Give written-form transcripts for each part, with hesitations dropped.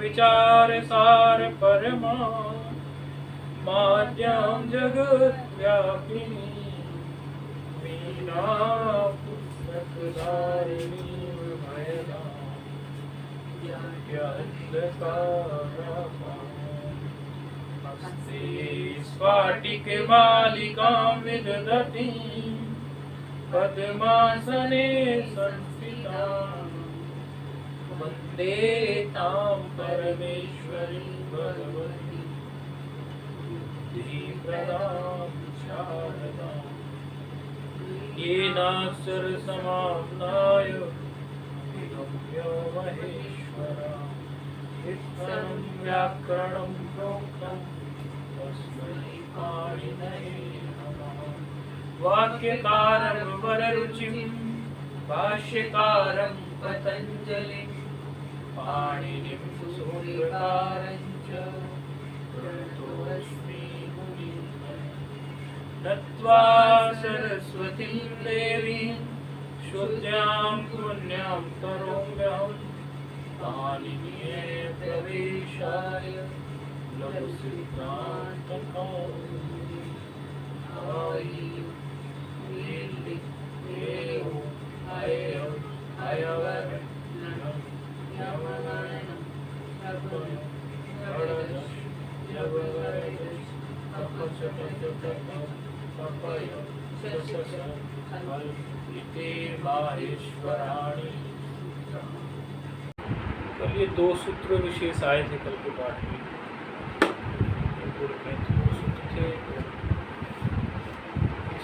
विचार सार परमा माध्यम जगत व्यापिनी मीना पुस्तकधारिणी भयदा हस्ते स्फाटिकमालिकां विदधती पद्मासने संस्थितां वन्दे तां परमेश्वरीं भगवतीं बुद्धिप्रदां शारदाम् येनाक्षरसमाम्नाय विगम्य महेश्वरा चित्तं व्याकरणं प्रोक्तं तस्मै पाणिनये नमः। वाक्यकारं वररुचिं भाष्यकारं पतञ्जलिं पाणिनिं सूत्रकारं च प्रणतोऽस्मि मुनिम्। नत्वा सरस्वतीं देवीं शुद्ध्यां पुण्यां करोम्यहं पाणिनीये प्रवेशाय लघुसिद्धान्तकौमुदी माहेश्वराणि। कल ये दो सूत्र विशेष आए थे कल के पाठ में। दो सूत्र थे।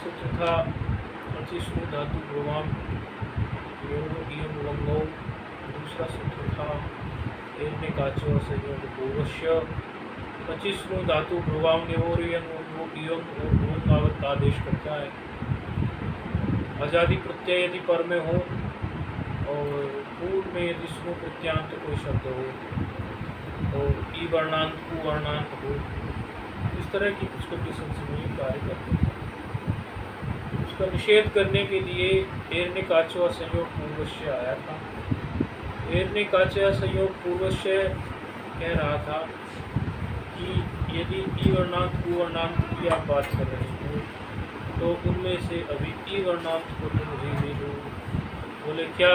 सूत्र था अतिष्णु धातु भ्रुवाम इयं लंगो। दूसरा सूत्र था एर्निकाचो संयोग पूर्वस्य अतिष्णु धातु भ्रुवाम इयं का आदेश करता है। आजादी प्रत्यय यदि पर में हो और पूर्व में यदि स्नु प्रत्यांत कोई शब्द हो और ई वर्णांत कु वर्णांत हो, इस तरह की कुछ कंडीशन से भी कार्य करते हैं। उसका निषेध करने के लिए एर्निकाचो संयोग पूर्वस्य आया था। एर्निकाचो संयोग पूर्वस्य कह रहा था कि यदि ई वर्णांत कु वर्णांत की आप बात कर रहे हो तो उनमें से अभी ई वर्णांत को तुम ले लो। बोले क्या?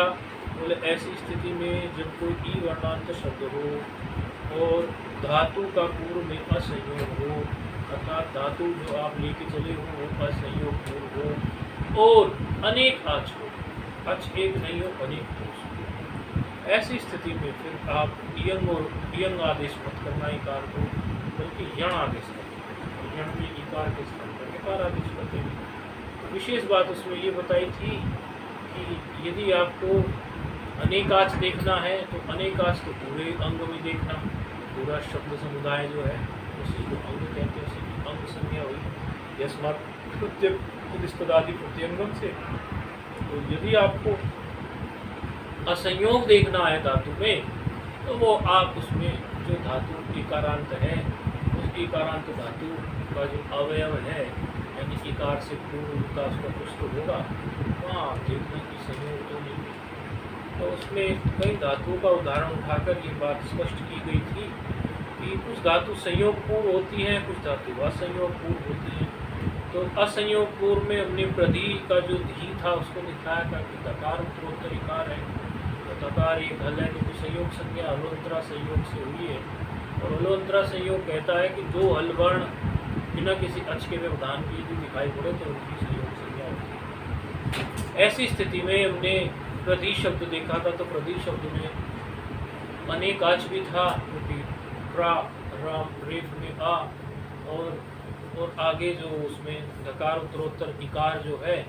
बोले ऐसी स्थिति में जब कोई ई वर्णांत शब्द हो और धातु का पूर्व में असंयोग हो, अर्थात धातु जो आप लेके चले हो वो असंयोग पूर्व हो और अनेक आच हो, अच एक नहीं हो अनेक हो, ऐसी स्थिति में फिर आप इयंग और इयंग आदेश मत करना इकार को, बल्कि यण आदेश करना। यण में इकार के स्थान पर इकार आदेश करते हैं। विशेष बात उसमें ये बताई थी कि यदि आपको अनेकाच देखना है तो अनेकाच तो पूरे अंग में देखना, पूरा शब्द समुदाय जो है उसी को अंग कहते हैं, उसी की अंग संज्ञा हुई यस्मात् प्रत्यय प्रत्यंगम से। तो यदि आपको असंयोग देखना है धातु में तो वो आप उसमें जो धातु इकारांत है उस इकारांत धातु का जो अवयव है यानी इकार से पूर्व का उसका कुछ तो होगा, वहाँ देखने की संयोग तो नहीं। तो उसमें कई धातुओं का उदाहरण उठाकर ये बात स्पष्ट की गई थी कि कुछ धातु संयोग पूर्व होती हैं, कुछ धातु असंयोग पूर्व होती हैं। तो असंयोग पूर्व में हमने प्रधि का जो धी था उसको दिखाया था कि दकार उत्तरोत्तर इकार है, तो दकार एक हल है, क्योंकि संयोग संज्ञा हलोंतरा संयोग से हुई है और हलोंतरा संयोग कहता है कि जो हल वर्ण बिना किसी अच के व्यवधान की यदि दिखाई पड़े तो उनकी संयोग संज्ञा होती है। ऐसी स्थिति में हमने प्रधि शब्द देखा था, तो प्रधि शब्द में अनेक आच भी था, क्योंकि प्रा राम रेफ में आ और आगे जो उसमें धकार उत्तरोत्तर इकार जो है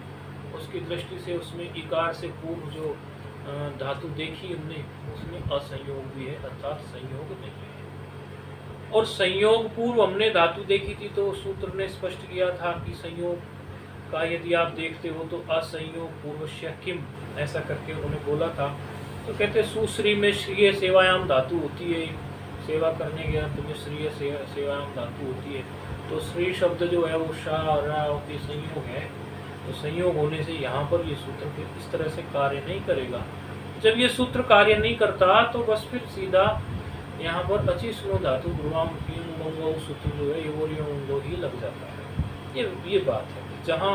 उसकी दृष्टि से उसमें इकार से पूर्व जो धातु देखी हमने उसमें असंयोग भी है, अर्थात संयोग नहीं है। और संयोग पूर्व हमने धातु देखी थी तो सूत्र ने स्पष्ट किया था कि संयोग का यदि आप देखते हो तो असंयोग पूर्वस्य किम, ऐसा करके उन्होंने बोला था। तो कहते सुश्री में श्रीय सेवायाम धातु होती है, सेवा करने के अर्थ में श्रीय सेवायाम धातु होती है। तो श्री शब्द जो है वो शाह रा के संयोग है, तो संयोग होने से यहाँ पर ये सूत्र इस तरह से कार्य नहीं करेगा। जब ये सूत्र कार्य नहीं करता तो बस फिर सीधा यहाँ पर अचि स्नो धातु ध्रुवाम सूत्र जो है योरियो ही लग जाता है। ये बात है, जहाँ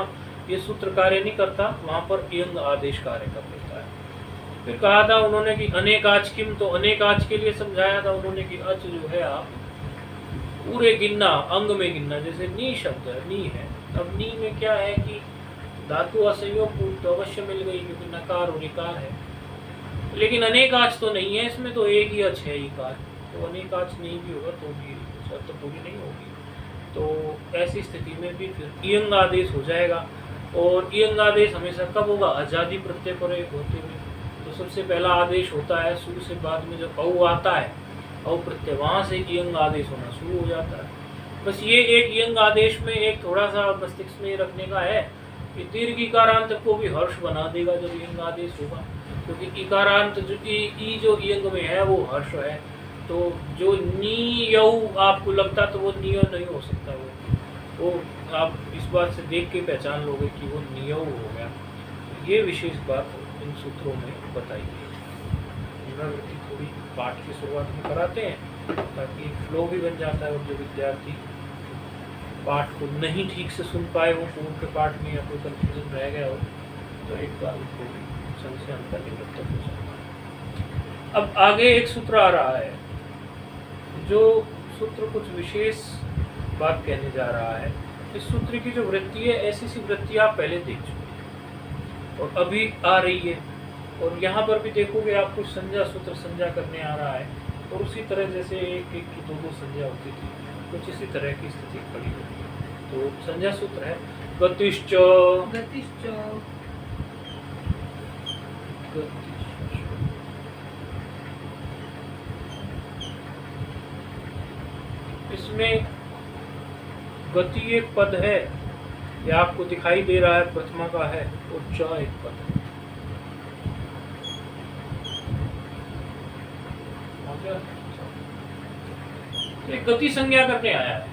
ये सूत्र कार्य नहीं करता वहाँ पर यंग आदेश कार्य कर देता है। फिर कहा था उन्होंने कि अनेकाच किम, तो अनेकाच के लिए समझाया था उन्होंने कि अच जो है आप पूरे गिनना, अंग में गिनना, जैसे नी शब्द है, नी है। अब नी में क्या है कि धातु असंयोग तो अवश्य मिल गई क्योंकि नकार और इकार है, लेकिन अनेकाच तो नहीं है, इसमें तो एक ही अच है इकार, तो अनेकाच नहीं भी होगा तो भी शर्त तो पूरी नहीं होगी। तो ऐसी स्थिति में भी फिर इयंग आदेश हो जाएगा। और इयंग आदेश हमेशा कब होगा? आजादी प्रत्यय पर होते हुए। तो सबसे पहला आदेश होता है शुरू से, बाद में जब औ आता है, औ प्रत्यय, वहाँ से इयंग आदेश होना शुरू हो जाता है। बस ये एक इयंग आदेश में एक थोड़ा सा मस्तिष्क में रखने का है कि दीर्घ इकारांत को भी हर्ष बना देगा जब इयंग आदेश होगा, क्योंकि इकारांत जो ई जो इयंग में है वो हर्ष है। तो जो नी यौ आपको लगता तो वो नियो नहीं हो सकता, वो आप इस बात से देख के पहचान लोगे कि वो नियो हो गया। ये विशेष बात इन सूत्रों में बताई गई। पुनरावृत्ति थोड़ी पाठ की शुरुआत में कराते हैं ताकि फ्लो भी बन जाता है, और जो विद्यार्थी पाठ को नहीं ठीक से सुन पाए वो पूर्व के पाठ में या कोई कंफ्यूजन रह गया हो तो एक बार उसको भी संशय अंतर निवृत्त हो सकता है। अब आगे एक सूत्र आ रहा है, जो सूत्र कुछ विशेष बात कहने जा रहा है। इस सूत्र की जो वृत्ति है, ऐसी सी वृत्ति आप पहले देख चुके और अभी आ रही है। और यहाँ पर भी देखोगे आपको संज्ञा सूत्र संज्ञा करने आ रहा है, और उसी तरह जैसे एक एक की दो संज्ञा होती थी, कुछ इसी तरह की स्थिति खड़ी होती है। तो संज्ञा सूत्र है गतिश्च, इसमें गति एक पद है, यह आपको दिखाई दे रहा है, प्रथमा का है, और च एक पद है। एक गति संज्ञा करने आया है।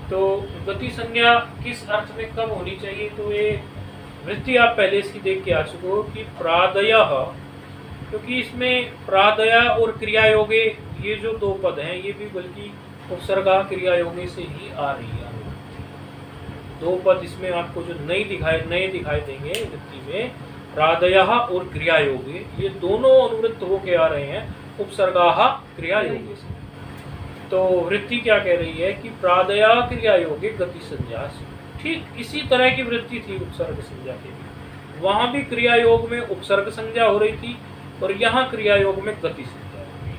तो गति संज्ञा किस अर्थ में कब होनी चाहिए? तो ये वृत्ति आप पहले इसकी देख के आ चुके हो कि प्रादयः, क्योंकि इसमें प्रादय और क्रिया योगे ये जो दो पद हैं ये भी बल्कि उपसर्गा क्रिया योगे से ही आ रही है। दो पद इसमें आपको जो नए दिखाई देंगे वृत्ति में, प्रादयः और क्रिया योगे, ये दोनों अनुवृत्त होके आ रहे हैं उपसर्गाः क्रिया योगे से। तो वृत्ति क्या कह रही है कि प्रादया क्रिया योगे गति संज्ञा से। ठीक इसी तरह की वृत्ति थी उपसर्ग संज्ञा के भी, वहां भी क्रिया योग में उपसर्ग संज्ञा हो रही थी और यहाँ क्रिया योग में गति संज्ञा हो रही,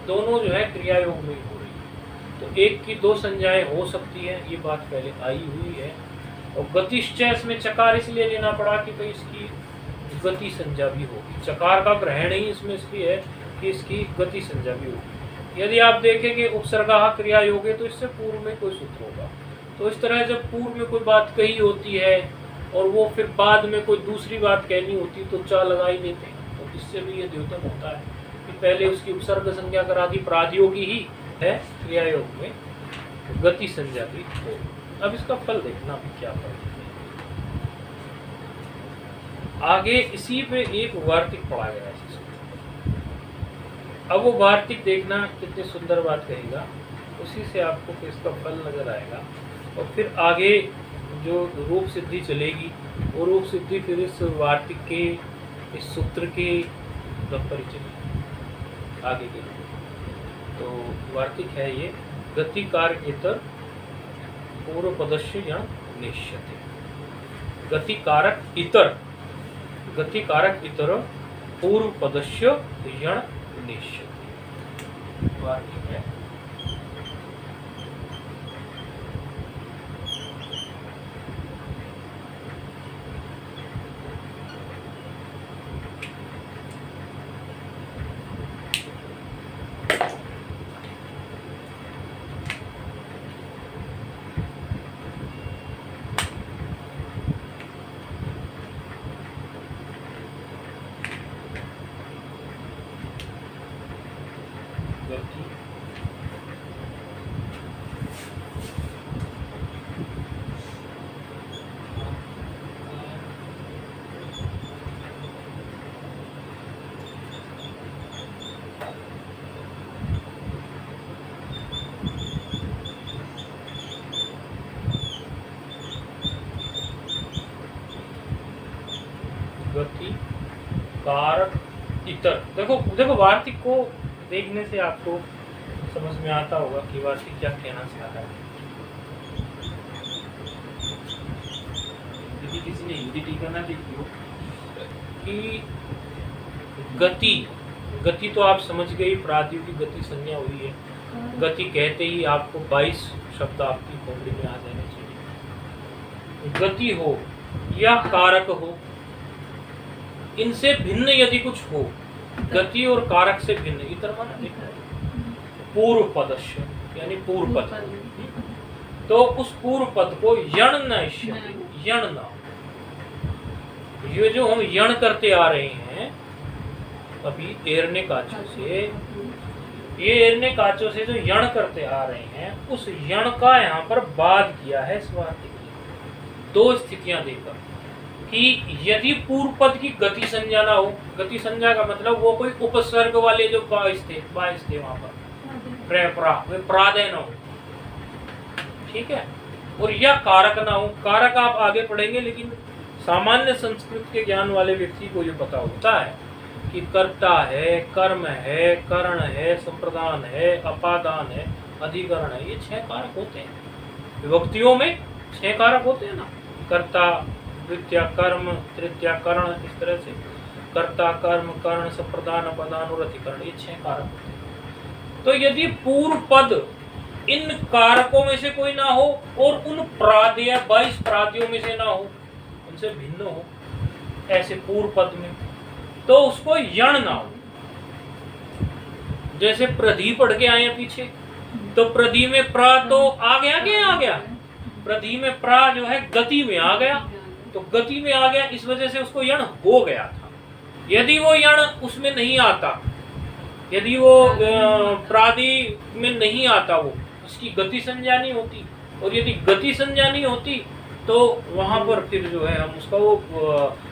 दोनों जो है क्रिया योग में हो रही है। तो एक की दो संज्ञाएं हो सकती है, ये बात पहले आई हुई है। और गतिश्च इसमें चकार इसलिए लेना पड़ा कि भाई इसकी गति संज्ञा भी होगी, चकार का ग्रहण ही इसमें इसलिए है कि इसकी गति संज्ञा भी होगी। यदि आप देखेंगे उपसर्गा क्रिया योगे तो इससे पूर्व में कोई सूत्र होगा। तो इस तरह जब पूर्व में कोई बात कही होती है और वो फिर बाद में कोई दूसरी बात कहनी होती तो चा लगा ही देते हैं। तो इससे भी ये द्योतन होता है कि पहले उसकी उपसर्ग संज्ञा करा दी, प्रादियोगी ही है, क्रिया योग में गति संज्ञा भी हो। अब इसका फल देखना भी क्या फल है। आगे इसी पे एक वार्तिक पढ़ा गया है। अब वो वार्तिक देखना कितनी सुंदर बात कहेगा, उसी से आपको फिर इसका फल नजर आएगा। और फिर आगे जो रूप सिद्धि चलेगी वो रूप सिद्धि फिर इस वार्तिक के, इस सूत्र के पर चलेगी आगे के लिए। तो वार्तिक है ये, गति कार्य इतर पूर्व पदस्य या निश्यते। गति कारक इतर, गति कारक इतर पूर्व पदस्य यण निश्यते वार्तिक है। कारक इतर। देखो देखो वार्तिक को देखने से आपको समझ में आता होगा कि वार्तिक क्या कहना चाहता है। यदि किसी ने हिंदी टीका ना देखी हो कि गति तो आप समझ गए, प्रादियों की गति संज्ञा हुई है। गति कहते ही आपको 22 शब्द आपकी खोपड़ी में आ जाने चाहिए। गति हो या कारक हो, इनसे भिन्न यदि कुछ हो, गति और कारक से भिन्न, इतर माना पूर्व पदस्य यानी पूर्व पद, तो उस पूर्व पद को यण नश्यति, यण ना, ये जो हम यण करते आ रहे हैं अभी एरने काचों से, ये एरने काचों से जो यण करते आ रहे हैं, उस यण का यहाँ पर बाद किया है स्वार्थिक ने। दो स्थितियां देकर कि यदि पूर्व पद की गति संज्ञा ना हो, गति संज्ञा का मतलब वो कोई उपसर्ग वाले जो 22 थे वहां पर वे प्रादय ना हो, ठीक है, और या कारक ना हो। कारक आप आगे पढ़ेंगे, लेकिन सामान्य संस्कृत के ज्ञान वाले व्यक्ति को ये पता होता है कि कर्ता है, कर्म है, करण है, संप्रदान है, अपादान है, अधिकरण है, ये 6 कारक होते हैं। विभक्तियों में 6 कारक होते हैं ना, कर्ता, द्वितीय कर्म, तृतीय करण, इस तरह से कर्ता, कर्म, कर्ण, संप्रदान, अपादान और अधिकरण, ये 6 कारक होते हैं। तो यदि पूर्व पद इन कारकों में से कोई ना हो और उन प्रादेय 22 प्रादियों में से ना हो, उनसे भिन्न हो ऐसे पूर्व पद में, तो उसको यण ना हो। जैसे प्रधि पढ़ के आए पीछे, तो प्रधि में प्रा तो आ गया, क्या आ गया, प्रधि में प्रा जो है गति में आ गया, तो गति में आ गया, इस वजह से उसको यण हो गया था। यदि वो यण उसमें नहीं आता, यदि वो प्रादि में नहीं आता, वो उसकी गति संज्ञा नहीं होती, और यदि गति संज्ञा नहीं होती तो वहां पर फिर जो है हम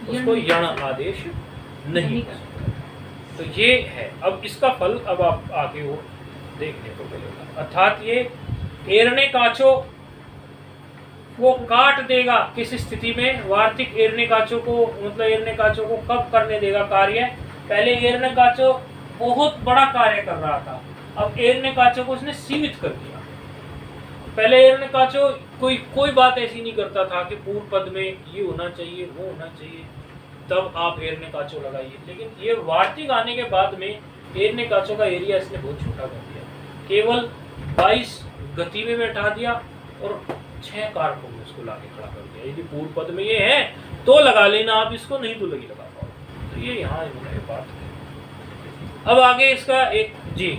उसको यण आदेश नहीं कर सकते। तो ये है। अब इसका फल अब आप आगे वो देखने को मिलेगा। अर्थात ये एरने काचो वो काट देगा किस स्थिति में, वार्तिक एरने काचो को, मतलब एरने काचो को कब करने देगा कार्य। पहले एरने काचो बहुत बड़ा कार्य कर रहा था, अब एरने काचो को उसने सीमित कर दिया। पहले एरने काचो कोई बात ऐसी नहीं करता था कि पूर्व पद में ये होना चाहिए, वो होना चाहिए, तब आप एरने काचो लगाइए। लेकिन ये वार्तिक आने के बाद में एरने काचो का एरिया इसने बहुत छोटा कर दिया, केवल 22 गति में बैठा दिया और 6 कारकों में उसको लाके खड़ा कर दिया। यदि पूर्व पद में ये है तो लगा लेना आप इसको, नहीं तो लगी लगा पाओ। तो ये यहाँ इन्होंने बात की। अब आगे इसका एक जी,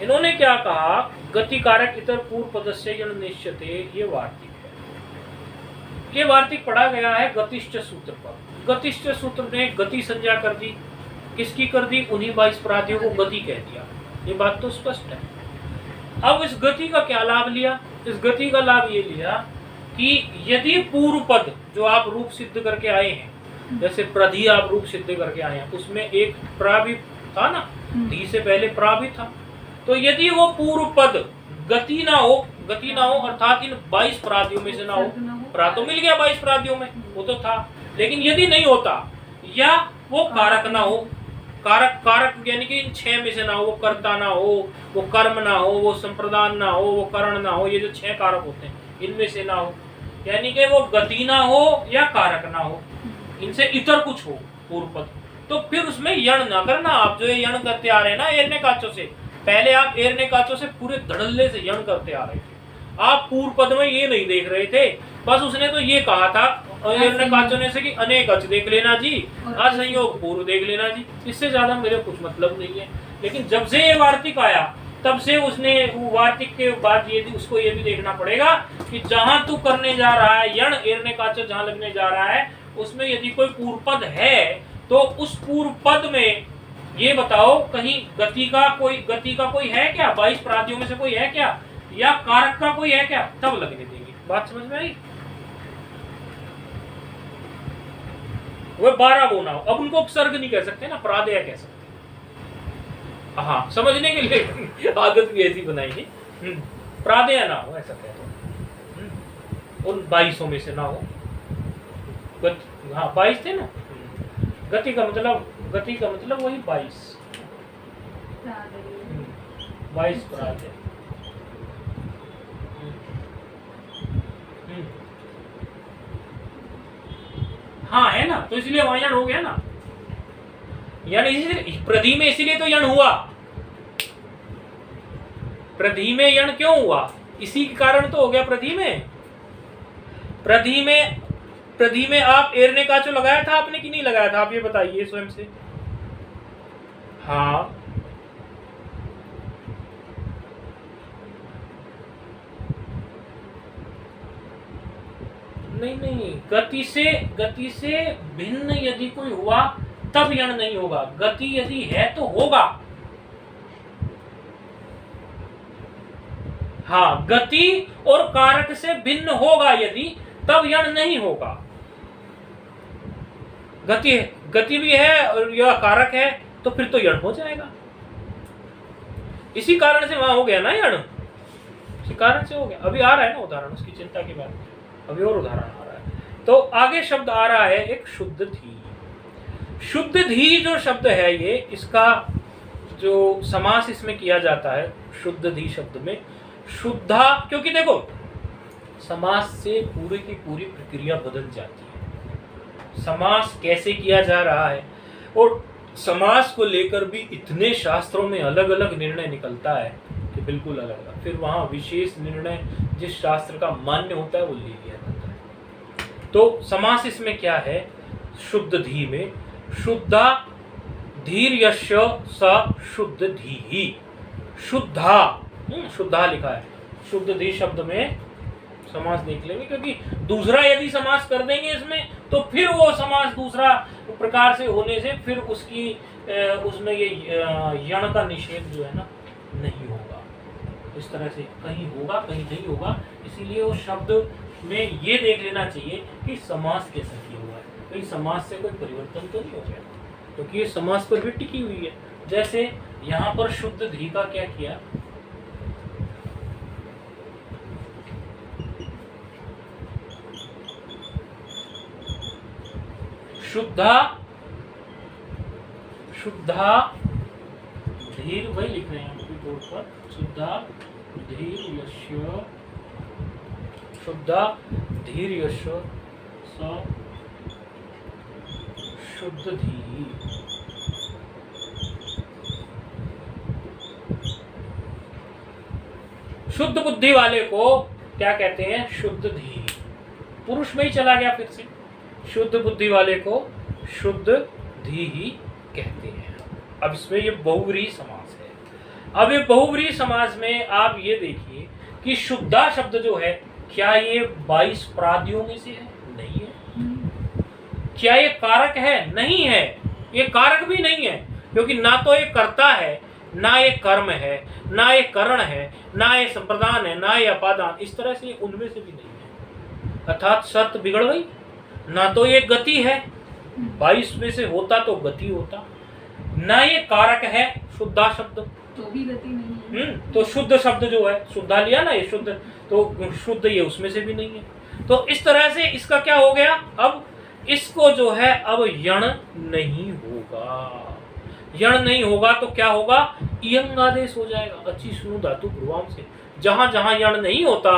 इन्होंने क्या कहा, गति कारक इतर पूर्व पदस्य यण निश्चते, ये वार्तिक है। ये वार्तिक पढ़ा गया है गतिश्च सूत्र पर। गतिश्च सूत्र ने गति संज्ञा कर दी, किसकी कर दी, उन्हीं 22 प्रादियों को गति कह दिया। ये बात तो स्पष्ट है। अब इस गति का क्या लाभ लिया, इस गति का लाभ ये लिया कि यदि पूर्व पद जो आप रूप सिद्ध करके आए हैं, जैसे प्रधि आप रूप सिद्ध करके आए हैं, उसमें एक प्रा भी था ना, धी से पहले प्रा भी था। तो यदि वो पूर्व पद गति ना हो अर्थात इन 22 प्रादियों में से ना हो, प्रा तो मिल गया 22 प्रादियों में, वो तो था, लेकिन यदि नहीं होता, या वो कारक ना हो, कारक यानी कि इन 6 में से ना हो, वो कर्ता ना हो, वो कर्म ना हो, वो संप्रदान ना हो, वो करण ना हो, ये जो 6 कारक होते हैं इनमें से ना हो, यानी कि वो गति ना हो या कारक ना हो, इनसे इतर कुछ हो पूर्व पद, तो फिर उसमें यण ना करना। आप जो ये यण करते आ रहे हैं ना एरने काचों से, पहले आप एरने काचों से पूरे धड़ल्ले से यण करते आ रहे थे, आप पूर्व पद में ये नहीं देख रहे थे, बस उसने तो ये कहा था एरने काचों ने से कि अनेक अच देख लेना जी, असंयोग पूर्व देख लेना जी, इससे ज्यादा मेरे कुछ मतलब नहीं है। लेकिन जब से ये वार्तिक आया तब से उसने वार्तिक के बाद ये उसको ये भी देखना पड़ेगा कि जहां तू करने जा रहा है यण, एरने काचो जहां लगने जा रहा है, उसमें यदि कोई पूर्व पद है तो उस पूर्व पद में ये बताओ कहीं गति का कोई है क्या, 22 प्रादियों में से कोई है क्या, या कारक का कोई है क्या, तब लगने देंगे। बात समझ में आई। वो 12 बोना हो, अब उनको उपसर्ग नहीं कह सकते ना, प्रादेय कह सकते। हाँ, समझने के लिए आदत भी ऐसी बनाई है, प्रादेय ना हो ऐसा कह दो, उन 22 में से ना हो। हाँ 22 थे ना, गति का मतलब वही 22 प्राग है। हाँ है ना, तो इसलिए वहां यण हो गया ना, यण इसीलिए प्रधि में, इसीलिए तो यण हुआ। प्रधि में यण क्यों हुआ? इसी के कारण तो हो गया प्रधि में। प्रधि में आप एरने का जो लगाया था आपने कि नहीं लगाया था, आप ये बताइए स्वयं से। हाँ नहीं, गति से भिन्न यदि कोई हुआ तब यण नहीं होगा। गति यदि है तो होगा। हाँ, गति और कारक से भिन्न होगा यदि, तब यण नहीं होगा। गति भी है और यह कारक है तो फिर तो यण हो जाएगा। इसी कारण से वहां हो गया ना यण, इसी कारण से हो गया। अभी आ रहा है ना उदाहरण, उसकी चिंता की बात, अभी और उदाहरण आ रहा है। तो आगे शब्द आ रहा है एक शुद्ध धी। शुद्ध धी जो शब्द है ये, इसका जो समास इसमें किया जाता है शुद्ध धी शब्द में, शुद्धा, क्योंकि देखो समास से पूरी की पूरी प्रक्रिया बदल जाती है। समास कैसे किया जा रहा है, और समास को लेकर भी इतने शास्त्रों में अलग अलग निर्णय निकलता है कि बिल्कुल अलग अलग। फिर वहां विशेष निर्णय जिस शास्त्र का मान्य होता है वो ले लिया जाता है। तो समास इसमें क्या है, शुद्ध धी में, शुद्धा धीर यस्य स शुद्ध धी ही। शुद्धा, शुद्धा लिखा है, शुद्ध धी शब्द में समास देख लेंगे, क्योंकि दूसरा यदि समास कर देंगे इसमें तो फिर वो समास दूसरा प्रकार से होने से फिर उसकी उसमें ये यण का निषेध जो है ना नहीं होगा। इस तरह से कहीं होगा कहीं नहीं होगा, इसीलिए उस शब्द में ये देख लेना चाहिए कि समास कैसा किया हुआ है, कहीं समास से कोई परिवर्तन तो नहीं हो गया, क्योंकि ये समास पर भी टिकी हुई है। जैसे यहाँ पर शुद्ध धी का क्या किया, शुद्धा धीर, वही लिख रहे हैं हम बोर्ड पर, शुद्धा धीर यस्य, शुद्धा धीर यस्य स शुद्ध धी। शुद्ध बुद्धि वाले को क्या कहते हैं, शुद्ध धी। पुरुष में ही चला गया फिर से, शुद्ध बुद्धि वाले को शुद्ध धी ही कहते हैं। अब इसमें ये बहुव्रीहि समास है। अब ये बहुव्रीहि समास में आप ये देखिए कि शुद्धा शब्द जो है, क्या ये 22 प्रादियों में से है? नहीं है। क्या ये कारक है? नहीं है, ये कारक भी नहीं है, क्योंकि ना तो ये कर्ता है, ना ये कर्म है, ना ये करण है, ना ये संप्रदान है, ना ये अपादान, इस तरह से उनमें से भी नहीं है। अर्थात शर्त बिगड़ गई, ना तो ये गति है, 22 में से होता तो गति होता, ना ये कारक है शुद्धा शब्द, तो भी गति नहीं है। तो शुद्ध शब्द जो है, शुद्धा लिया ना ये शुद्ध, तो शुद्ध ये उसमें से भी नहीं है। तो इस तरह से इसका क्या हो गया, अब इसको जो है अब यण नहीं होगा। यण नहीं होगा तो क्या होगा, इयंग आदेश हो जाएगा, अच्छी सुनु धातु पूर्वाम से। जहां जहां यण नहीं होता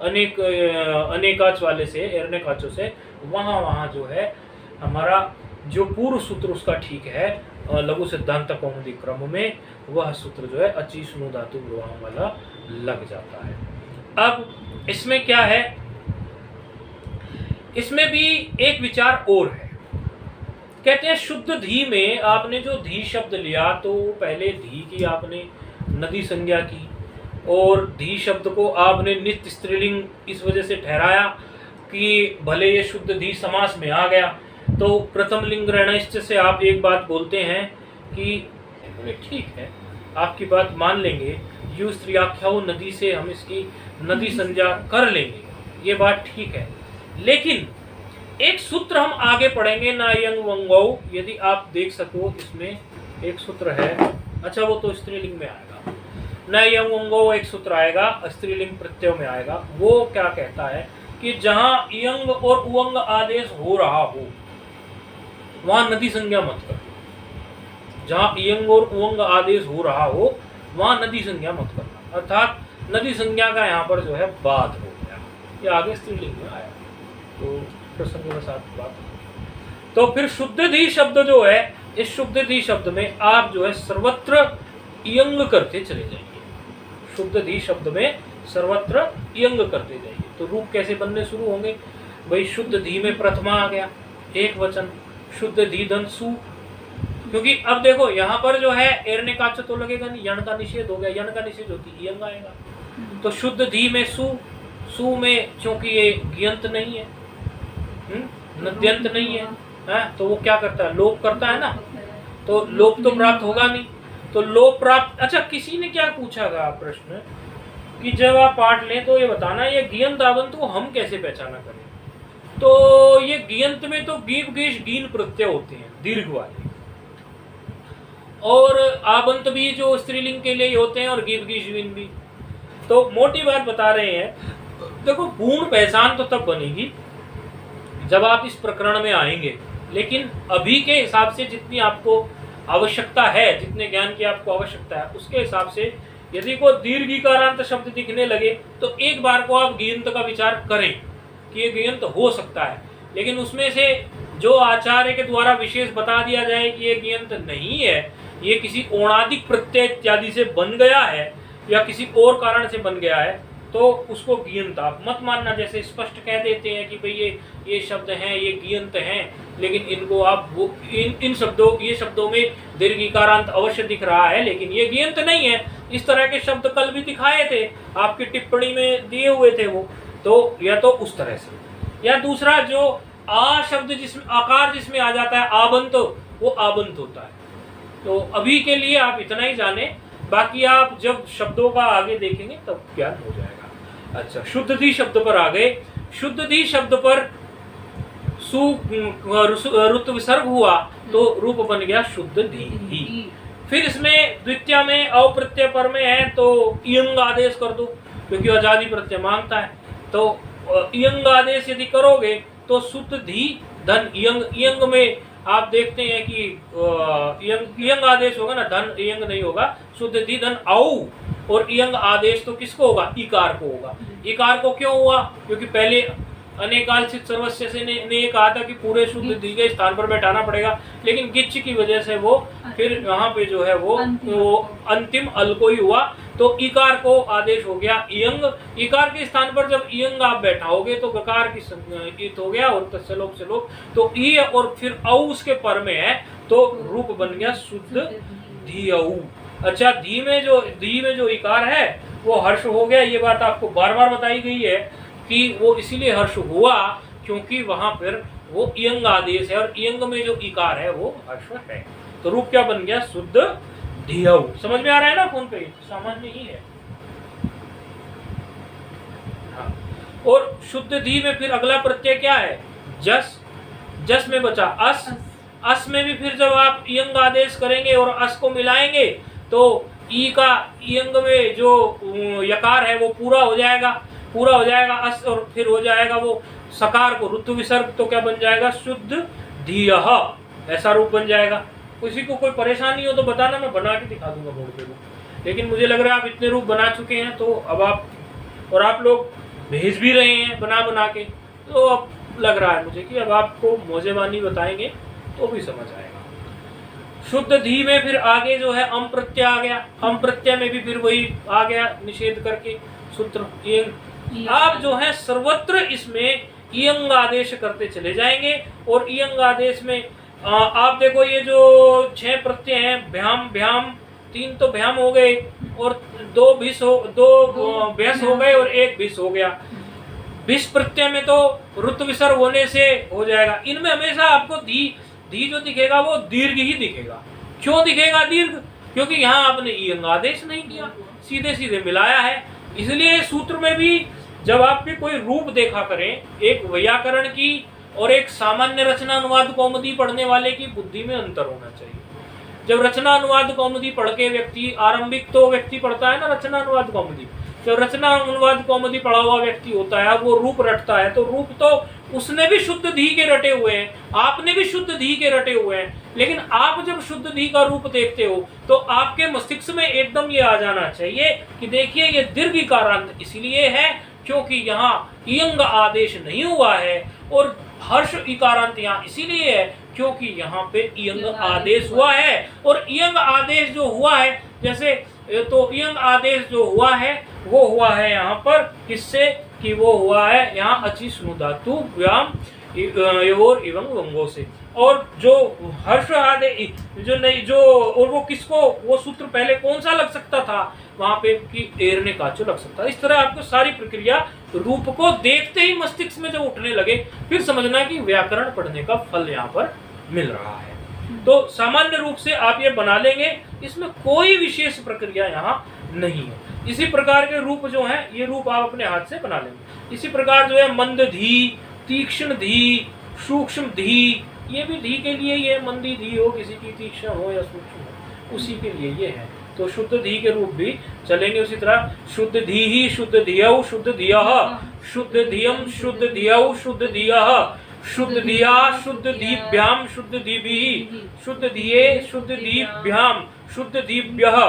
अनेकाच वाले से, एरनेकाचों से, वहां वहां जो है हमारा जो पूर्व सूत्र उसका ठीक है, लघु सिद्धांत कौमुदी क्रम में वह सूत्र जो है अची सुनु धातु पूर्वाम वाला लग जाता है। अब इसमें क्या है, इसमें भी एक विचार और है। कहते हैं शुद्ध धी में आपने जो धी शब्द लिया, तो पहले धी की आपने नदी संज्ञा की, और धी शब्द को आपने नित्य स्त्रीलिंग इस वजह से ठहराया कि भले ये शुद्ध धी समास में आ गया, तो प्रथम लिंग ऋणश्च से आप एक बात बोलते हैं कि ठीक है, आपकी बात मान लेंगे, यू स्त्रीआख्या नदी से हम इसकी नदी संज्ञा कर लेंगे, ये बात ठीक है। लेकिन एक सूत्र हम आगे पढ़ेंगे, ना यंग वंगौ, यदि आप देख सको इसमें एक सूत्र है, अच्छा वो तो स्त्रीलिंग में आएगा, न यंग वंगौ एक सूत्र आएगा, स्त्रीलिंग प्रत्यय में आएगा। वो क्या कहता है कि जहां यंग और उवंग आदेश हो रहा हो, वहां नदी संज्ञा मत कर। जहां इयंग और उवंग आदेश हो रहा हो वहां नदी संज्ञा मत करना, अर्थात नदी संज्ञा का यहाँ पर जो है बात हो गया, ये आगे स्त्रीलिंग में आया, तो प्रसंग के साथ बात। तो फिर शुद्ध धी शब्द जो है, इस शुद्ध धी शब्द में आप जो है सर्वत्र इयंग करते चले जाइए। शुद्ध धी शब्द में सर्वत्र इयंग करते जाइए। तो रूप कैसे बनने शुरू होंगे भाई? शुद्ध धी में प्रथमा आ गया, एक वचन, शुद्ध धी धन सु, क्योंकि अब देखो यहाँ पर जो है एरने का तो लगेगा नहीं, यण का निषेध हो गया, यण का निषेध होती इयंग आएगा। तो शुद्ध धी में सु, सु में चूंकि ये गियंत नहीं है, नद्यंत नहीं है, तो वो क्या करता है? लोप करता है ना, तो लोप तो प्राप्त होगा नहीं, तो लोप प्राप्त। अच्छा, किसी ने क्या पूछा था प्रश्न कि जब आप पाठ लें तो ये बताना ये गियंत आबंत को हम कैसे पहचाना करें? तो ये गियंत में तो गीप गीश गीन प्रत्यय होते हैं दीर्घ वाले, और आबंत भी जो स्त्रीलिंग के लिए होते हैं, और गीप गीश गीन भी। तो मोटी बात बता रहे हैं, देखो पूर्ण पहचान तो तब बनेगी जब आप इस प्रकरण में आएंगे, लेकिन अभी के हिसाब से जितनी आपको आवश्यकता है, जितने ज्ञान की आपको आवश्यकता है, उसके हिसाब से यदि कोई दीर्घिकारांत शब्द दिखने लगे तो एक बार को आप गियंत का विचार करें कि ये गियंत हो सकता है, लेकिन उसमें से जो आचार्य के द्वारा विशेष बता दिया जाए कि ये गियंत नहीं है, ये किसी ओणादिक प्रत्यय इत्यादि से बन गया है या किसी और कारण से बन गया है, तो उसको गियंत आप मत मानना। जैसे स्पष्ट कह देते हैं कि भाई ये शब्द हैं, ये गियंत हैं, लेकिन इनको आप वो इन शब्दों, ये शब्दों में दीर्घिकारांत अवश्य दिख रहा है, लेकिन ये गियंत नहीं है। इस तरह के शब्द कल भी दिखाए थे, आपकी टिप्पणी में दिए हुए थे वो, तो या तो उस तरह से, या दूसरा जो आ शब्द जिसमें आकार जिसमें आ जाता है आबंत, वो आबंत होता है। तो अभी के लिए आप इतना ही जाने, बाकी आप जब शब्दों का आगे देखेंगे तब ज्ञान हो जाएगा। अच्छा, शुद्ध धी शब्द पर आ गए। शुद्ध धी शब्द पर ऋतु विसर्ग हुआ तो रूप बन गया शुद्ध धी। फिर इसमें द्वितीय में अप्रत्यय पर में है तो इयंग आदेश कर दो, क्योंकि आजादी प्रत्यय मांगता है। तो इयंग आदेश यदि करोगे तो शुद्ध धी धन इयंग, इयंग में आप देखते हैं कि इयंग आदेश होगा ना, धन इयंग नहीं होगा, शुद्ध धी धन औ, और इयंग आदेश तो किसको होगा? इकार को होगा। इकार को क्यों हुआ? क्योंकि पहले अनेकालसित सर्वस्व से ने कहा था कि पूरे शुद्ध धी के स्थान पर बैठाना पड़ेगा, लेकिन गिच्छ की वजह से वो फिर यहाँ पे जो है वो अंतिम अल को ही हुआ, तो इकार को आदेश हो गया इयंग। इकार के स्थान पर जब इयंग आप बैठाओगे तो गकार की इत हो गया, और तस्लोप से लोप, तो ई और फिर औ उसके पर में है, तो रूप बन गया शुद्ध धी औ। अच्छा, धी में जो इकार है वो हर्ष हो गया। ये बात आपको बार बार बताई गई है कि वो इसीलिए हर्ष हुआ क्योंकि वहां पर वो इयंग आदेश है, और इयंग में जो इकार है वो हर्ष है। तो रूप क्या बन गया? शुद्ध धियौ। समझ में आ रहा है ना? फोन पे सामान्य ही है। हाँ। और शुद्ध धी में फिर अगला प्रत्यय क्या है? जस। जस में बचा अस। अस में भी फिर जब आप इयंग आदेश करेंगे और अस को मिलाएंगे तो ई का इयंग में जो यकार है वो पूरा हो जाएगा, पूरा हो जाएगा अस, और फिर हो जाएगा वो सकार को ऋतु विसर्ग, तो क्या बन जाएगा? शुद्ध धीयः, ऐसा रूप बन जाएगा। किसी को कोई परेशानी हो तो बताना, मैं बना के दिखा दूंगा बोर्ड पे रूप। लेकिन मुझे लग रहा है आप इतने रूप बना चुके हैं, तो अब आप लोग भेज भी रहे हैं बना के, तो अब लग रहा है मुझे कि अब आपको मौजेबानी बताएंगे तो भी समझ आएगा। शुद्ध धी में फिर आगे जो है अम प्रत्यय आ गया। अम प्रत्यय में भी फिर वही आ गया निषेध करके सूत्र इयंग। आप जो है सर्वत्र इसमें इयंग आदेश करते चले जाएंगे, और इयंग आदेश में आप देखो ये जो 6 प्रत्यय हैं, भ्याम भ्याम, 3 तो भ्याम हो गए, और 2 भिस हो गए और 1 भिस हो गया। भिस प्रत्यय में तो ऋतु विसर्ग होने से हो जाएगा। इनमें हमेशा आपको धी जो दिखेगा वो दीर्घ ही दिखेगा। क्यों दिखेगा दीर्घ? क्योंकि यहाँ आपने इयंग आदेश नहीं किया, सीधे सीधे मिलाया है। इसलिए सूत्र में भी जब आप भी कोई रूप देखा करें, एक वैयाकरण की और एक सामान्य रचना अनुवाद कौमुदी पढ़ने वाले की बुद्धि में अंतर होना चाहिए। जब रचना अनुवाद कौमुदी पढ़ के व्यक्ति, आरंभिक तो व्यक्ति पढ़ता है ना रचना अनुवाद कौमुदी, जब रचना अनुवाद कौमुदी पढ़ा हुआ व्यक्ति होता है वो रूप रटता है, तो रूप तो उसने भी शुद्ध धी के रटे हुए हैं, आपने भी शुद्ध धी के रटे हुए हैं, लेकिन आप जब शुद्ध धी का रूप देखते हो तो आपके मस्तिष्क में एकदम ये आ जाना चाहिए कि देखिए ये दीर्घ इकारांत इसलिए है क्योंकि यहाँ इयंग आदेश नहीं हुआ है, और हर्ष इकारांत यहाँ इसीलिए है क्योंकि यहाँ पे इयंग आदेश हुआ है। और इयंग आदेश जो हुआ है, जैसे तो इयंग आदेश जो हुआ है वो हुआ है यहाँ पर किससे कि वो हुआ है यहाँ अचि स्नु धातु व्याम योर एवं वंगों से। और जो हर्ष आदेश जो नहीं जो और वो किसको वो सूत्र पहले कौन सा लग सकता था वहां पे कि एरने काचो लग सकता है। इस तरह आपको सारी प्रक्रिया रूप को देखते ही मस्तिष्क में जब उठने लगे फिर समझना कि व्याकरण पढ़ने का फल यहाँ पर मिल रहा है। तो सामान्य रूप से आप ये बना लेंगे, इसमें कोई विशेष प्रक्रिया यहाँ नहीं है। इसी प्रकार के रूप जो हैं ये रूप आप अपने हाथ से बना लेंगे। इसी प्रकार जो है मंद धी, तीक्ष्ण धी, सूक्ष्म धी, ये भी धी के लिए ये मंदी धी हो, किसी की तीक्ष्ण हो या सूक्ष्म हो, उसी के लिए ये है। तो शुद्ध धी के रूप भी चलेंगे उसी तरह। शुद्ध धी ही, शुद्ध धियौ, शुद्ध धियः, शुद्ध धियम, शुद्ध धियौ, शुद्ध धियः, शुद्ध धिया, शुद्ध दीभ्याम, शुद्ध दीभिः, शुद्ध धिये, शुद्ध दीभ्याम, शुद्ध दीभ्यः,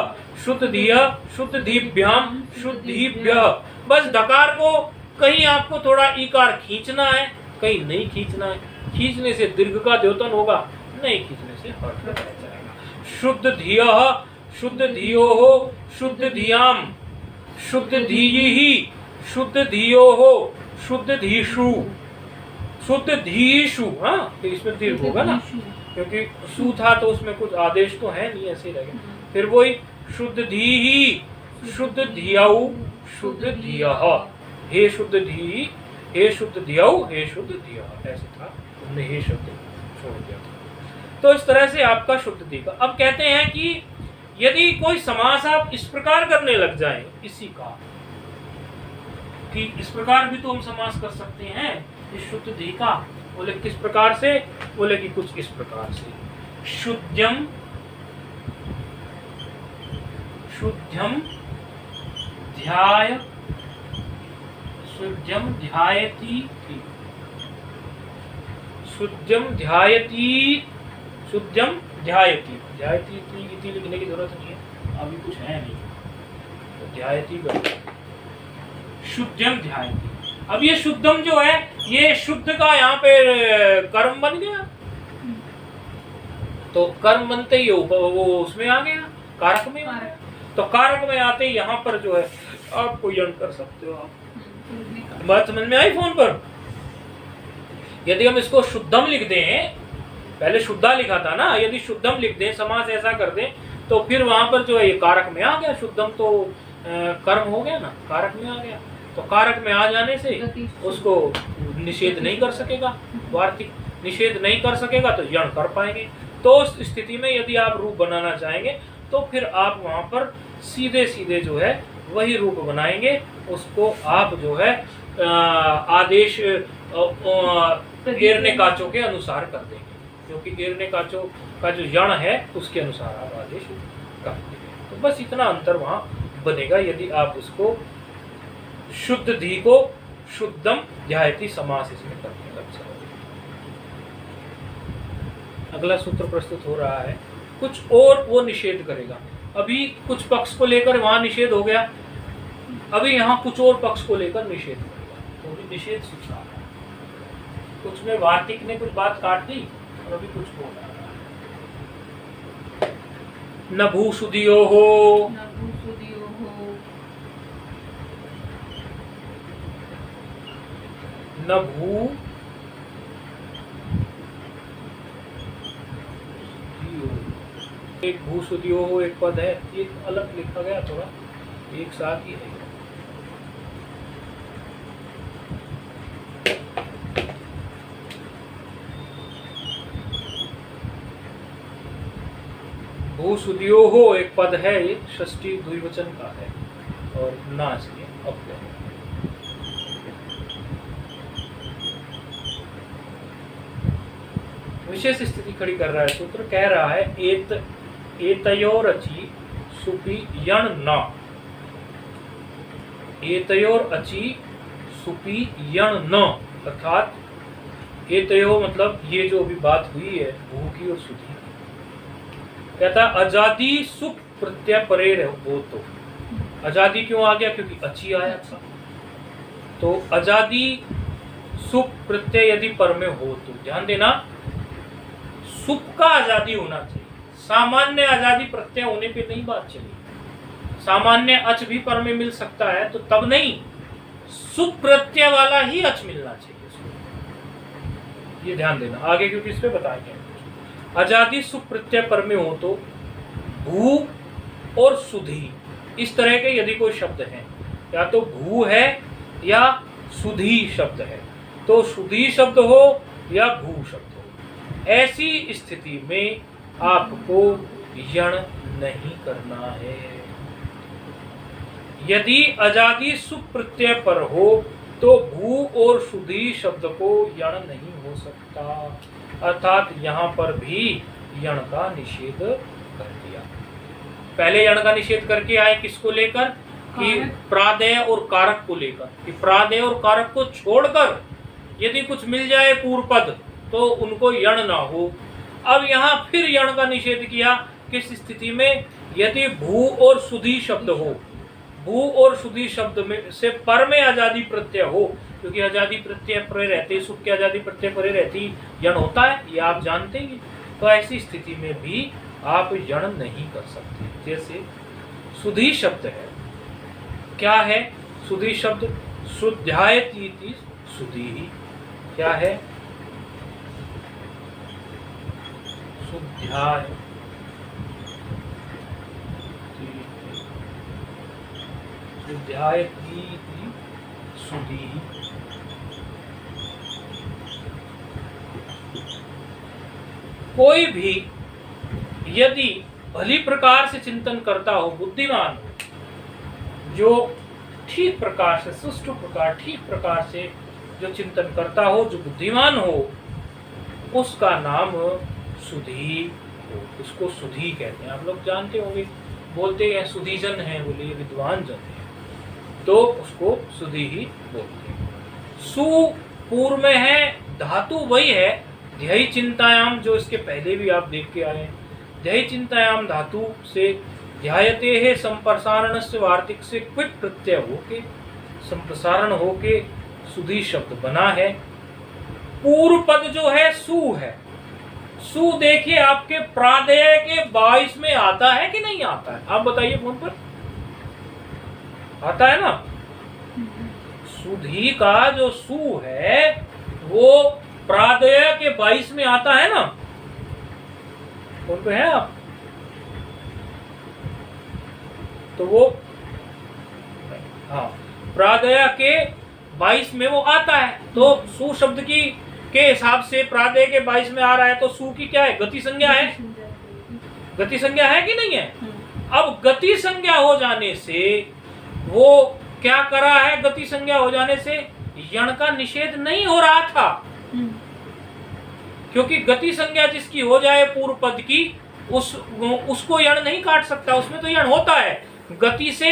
शुद्ध धिय, शुद्ध दीभ्याम, शुद्ध दीभ्यः। बस डकार को कहीं आपको थोड़ा ईकार खींचना है, कहीं नहीं खींचना है। खींचने से दीर्घ का द्योतन होगा, नहीं खींचने से हर्ष रह जाएगा। शुद्ध धियः, शुद्ध धियोः, शुद्ध धियाम, शुद्ध धीयिः, शुद्ध धियोः, शुद्ध धीषु, शुद्ध धीषु। हाँ तो इसमें दीर्घ होगा ना, क्योंकि सु था तो उसमें कुछ आदेश तो है नहीं, ऐसे ही रहेगा। फिर वही शुद्ध धीहि, शुद्ध धियौ, शुद्ध धियः, हे शुद्ध धी, हे शुद्ध धियौ, हे शुद्ध धियः, ऐसे था, हमने हे शब्द छोड़ दिया था। तो इस तरह से आपका शुद्ध धी का। अब कहते हैं कि यदि कोई समास आप इस प्रकार करने लग जाएं, इसी का कि इस प्रकार भी तो हम समास कर सकते हैं इस शुद्ध धी का। बोले किस प्रकार से? बोले कि कुछ इस प्रकार से, शुद्धम, शुद्धम ध्याय, शुद्धम ध्यायति, शुद्धम ध्यायति, शुद्धम ध्यायति, ध्यायति इति लिखने की जरूरत नहीं है, अभी कुछ है नहीं, तो ध्यायति कर, शुद्धम ध्यायति। अब ये शुद्धम जो है ये शुद्ध का यहाँ पे कर्म बन गया, तो कर्म बनते ही वो उसमें आ गया, कारक में आ गया। तो कारक में आते ही यहाँ पर जो है आपको यण कर सकते हो आप। बात समझ में आई फोन पर? यदि हम इसको शुद्धम लिख दें, पहले शुद्धा लिखा था ना, यदि शुद्धम लिख दें, समास ऐसा कर दें, तो फिर वहां पर जो है ये कारक में आ गया। शुद्धम तो कर्म हो गया ना, कारक में आ गया। तो कारक में आ जाने से उसको निषेध नहीं कर सकेगा, वार्तिक निषेध नहीं कर सकेगा तो यण कर पाएंगे। तो उस स्थिति में यदि आप रूप बनाना चाहेंगे तो फिर आप वहां पर सीधे सीधे जो है वही रूप बनाएंगे, उसको आप जो है आदेश एरने काचो के अनुसार कर देंगे, क्योंकि एरने काचो का जो यण है उसके अनुसार आप आदेश कर देंगे। तो बस इतना अंतर वहां बनेगा यदि आप उसको शुद्ध धी को शुद्धम ध्यायति समास इसमें करने लग जाओगे। अगला सूत्र प्रस्तुत हो रहा है, कुछ और वो निषेध करेगा। अभी कुछ पक्ष को लेकर वहां निषेध हो गया, अभी यहाँ कुछ और पक्ष को लेकर निषेध करेगा, तो भी निषेध सूत्र आ रहा है। कुछ में वार्तिक ने कुछ बात काट दी और अभी कुछ बोल रहा है। न भूसुदियो हो, न भू एक भूसुदियो हो एक पद है, एक अलग लिखा गया, थोड़ा एक साथ ही है। भूसुदियो हो एक पद है, ये षष्ठी द्विवचन का है और ना इसलिए अव्यय है। विशेष स्थिति खड़ी कर रहा है सूत्र, कह रहा है एतयोर अचि सुपि यण न, एतयोर अचि सुपि यण न, अर्थात ये तो मतलब ये जो अभी बात हुई है भू की और सुधी की, कहता आजादी सुख प्रत्यय परे हो। तो आजादी क्यों आ गया? क्योंकि अच्छी आया था। तो आजादी सुख प्रत्यय यदि पर में हो तो ध्यान देना, सुख का आजादी होना चाहिए, सामान्य आजादी प्रत्यय होने पे नहीं बात चली। सामान्य अच भी पर में मिल सकता है तो तब नहीं, सुख प्रत्यय वाला ही अच मिलना चाहिए उसको। ये ध्यान देना आगे, क्योंकि इस पे बताएंगे। आजादी सुख प्रत्यय पर में हो तो भू और सुधी, इस तरह के यदि कोई शब्द है, या तो भू है या सुधी शब्द है, तो सुधी शब्द हो या भू शब्द हो, ऐसी स्थिति में आपको यण नहीं करना है। यदि आजादी सुख प्रत्यय पर हो तो भू और सुधी शब्द को यण नहीं हो सकता, अर्थात यहाँ पर भी यण का निषेध कर दिया। पहले यण का निषेध करके आए किसको लेकर? कि प्रादेय और कारक को लेकर, कि प्रादेय और कारक को छोड़कर यदि कुछ मिल जाए पूर्व पद तो उनको यण ना हो। अब यहाँ फिर यण का निषेध किया, किस स्थिति में? यदि भू और सुधी शब्द हो, भू और सुधी शब्द में से पर में आजादी प्रत्यय हो, क्योंकि आजादी प्रत्यय परे रहते, सुख की आजादी प्रत्यय परे रहती यण होता है, ये आप जानते ही। तो ऐसी स्थिति में भी आप यण नहीं कर सकते। जैसे सुधी शब्द है, क्या है सुधी शब्द? शुद्धायती सुधी ही, क्या है? शुद्धाय शुद्धायती सुधी। कोई भी यदि भली प्रकार से चिंतन करता हो, बुद्धिमान हो, जो ठीक प्रकार से सुष्ठु प्रकार ठीक प्रकार से जो चिंतन करता हो, जो बुद्धिमान हो, उसका नाम सुधी हो, उसको सुधी कहते हैं। आप लोग जानते होंगे, बोलते हैं सुधी जन है, बोले विद्वान जन है, तो उसको सुधी ही बोलते हैं। सु पूर्व में है, धातु वही है ध्यय चिंतायाम, जो इसके पहले भी आप देख के आए हैं। ध्यय चिंतायाम धातु से ध्यायते है संप्रसारण से वार्तिक से क्विट प्रत्यय होके संप्रसारण होके सुधी शब्द बना है। पूर्व पद जो है सु है, सु देखिए आपके प्रादेय के 22 में आता है कि नहीं आता है? आप बताइए फोन पर, आता है ना? सुधी का जो सु है वो प्रादेय के 22 में आता है ना? फोन पे है आप? तो वो हाँ, प्रादेय के 22 में वो आता है। तो सु शब्द की के हिसाब से प्रादेय के 22 में आ रहा है, तो सु की क्या है? गति संज्ञा है। गति संज्ञा है कि नहीं है? अब गति संज्ञा हो जाने से वो क्या करा है? गति संज्ञा हो जाने से यण का निषेध नहीं हो रहा था, क्योंकि गति संज्ञा जिसकी हो जाए पूर्व पद की, उसको यण नहीं काट सकता, उसमें तो यण होता है। गति से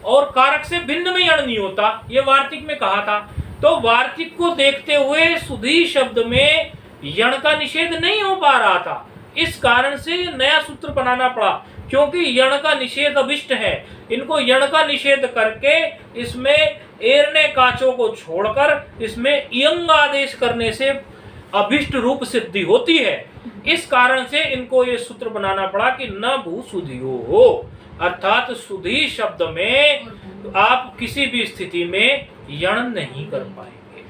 और कारक से भिन्न में यण नहीं होता, ये वार्तिक में कहा था। तो वार्तिक को देखते हुए सुधी शब्द में यण का निषेध नहीं हो पा रहा था, इस कारण से नया सूत्र बनाना पड़ा, क्योंकि यण का निषेध अभिष्ट है। इनको यण का निषेध करके इसमें एरने काचों को छोड़कर इसमें इयंग आदेश करने से अभिष्ट रूप सिद्धि होती है। इस कारण से इनको ये सूत्र बनाना पड़ा कि न भू सुधियो हो, अर्थात सुधी शब्द में आप किसी भी स्थिति में यण नहीं कर पाएंगे।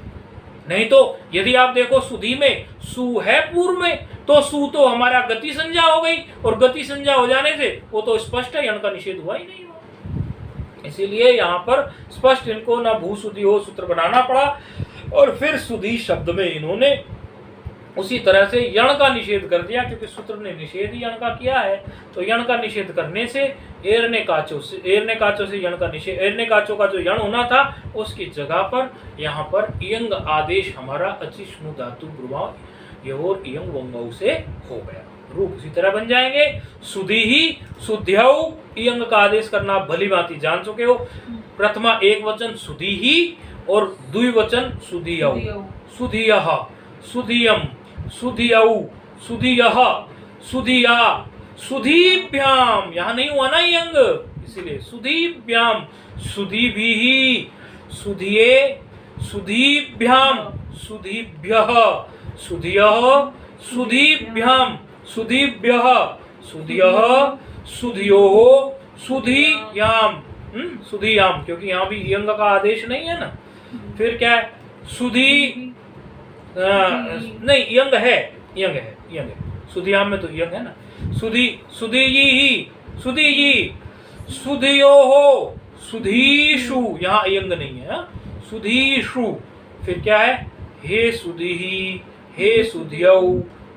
नहीं तो यदि आप देखो सुधी में सु है पूर्व में, तो सु तो हमारा गति संज्ञा हो गई, और गति संज्ञा हो जाने से वो तो स्पष्ट है, यण का निषेध हुआ ही नहीं हुआ। इसीलिए यहाँ पर स्पष्ट इनको न भू सुधी हो सूत्र बनाना पड़ा, और फिर सुधी शब्द में इन्होंने उसी तरह से यण का निषेध कर दिया, क्योंकि सूत्र ने निषेध यण का किया है। तो यण का निषेध करने से एरने काचों से यण का निषेध, एरने काचों का जो यण होना था उसकी जगह पर यहाँ पर इयंग आदेश हमारा अचिष्णु धातु ब्रुवां योर इयंग वंगौ से हो गया। रूप इसी तरह बन जाएंगे। सुधी ही सुध्यौ, इयंग का आदेश करना भली भांति जान चुके हो। प्रथमा एक वचन सुधी ही और द्विवचन सुधियौ, सुधियः। सुधियम, सुधियौ, सुधियः, सुधिया, सुधीभ्याम, यहाँ नहीं हुआ ना यंग, इसीलिए सुधीभ्याम, सुधीभिः, सुधिये, सुधीभ्याम, सुधीभ्यः, सुधियः, सुधीभ्याम, सुधीभ्यः, सुधियः, सुधियोः, सुधियाम, सुधियाम, क्योंकि यहाँ भी यंग का आदेश नहीं है ना। फिर क्या है, सुधी नहीं, यंग है, यंग है, यंग है, सुधियाम में तो यंग है ना। सुधी, सुधीयि, सुधीयि, सुधियोः, सुधीषु, यहाँ यंग नहीं है, सुधीषु। फिर क्या है, हे सुधीहि, हे सुधियौ,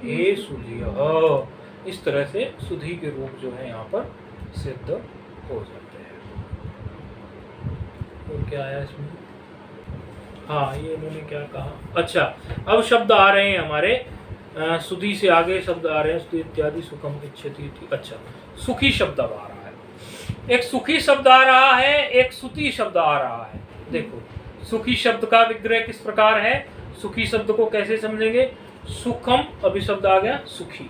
हे सुधियः। इस तरह से सुधी के रूप जो है यहाँ पर सिद्ध हो जाते हैं। और क्या आया इसमें, हाँ ये इन्होंने क्या कहा, अच्छा अब शब्द आ रहे हैं हमारे सुधी से आगे शब्द आ रहे हैं, सुधी इत्यादि सुखम इच्छति इति। अच्छा, सुखी शब्द अब आ रहा है, एक सुखी शब्द आ रहा है, एक सुती शब्द आ रहा है। देखो सुखी शब्द का विग्रह किस प्रकार है, सुखी शब्द को कैसे समझेंगे, सुखम, अभी शब्द आ गया सुखी,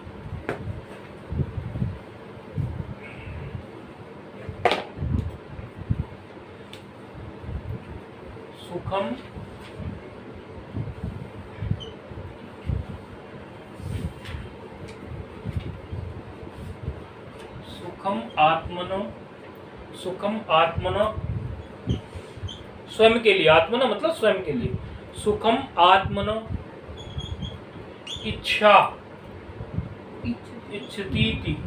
सुखम, सुखम आत्मनो, सुखम आत्मनो, स्वयं के लिए, आत्मनो मतलब स्वयं के लिए, सुखम आत्मनो इच्छा, इच्छतीति,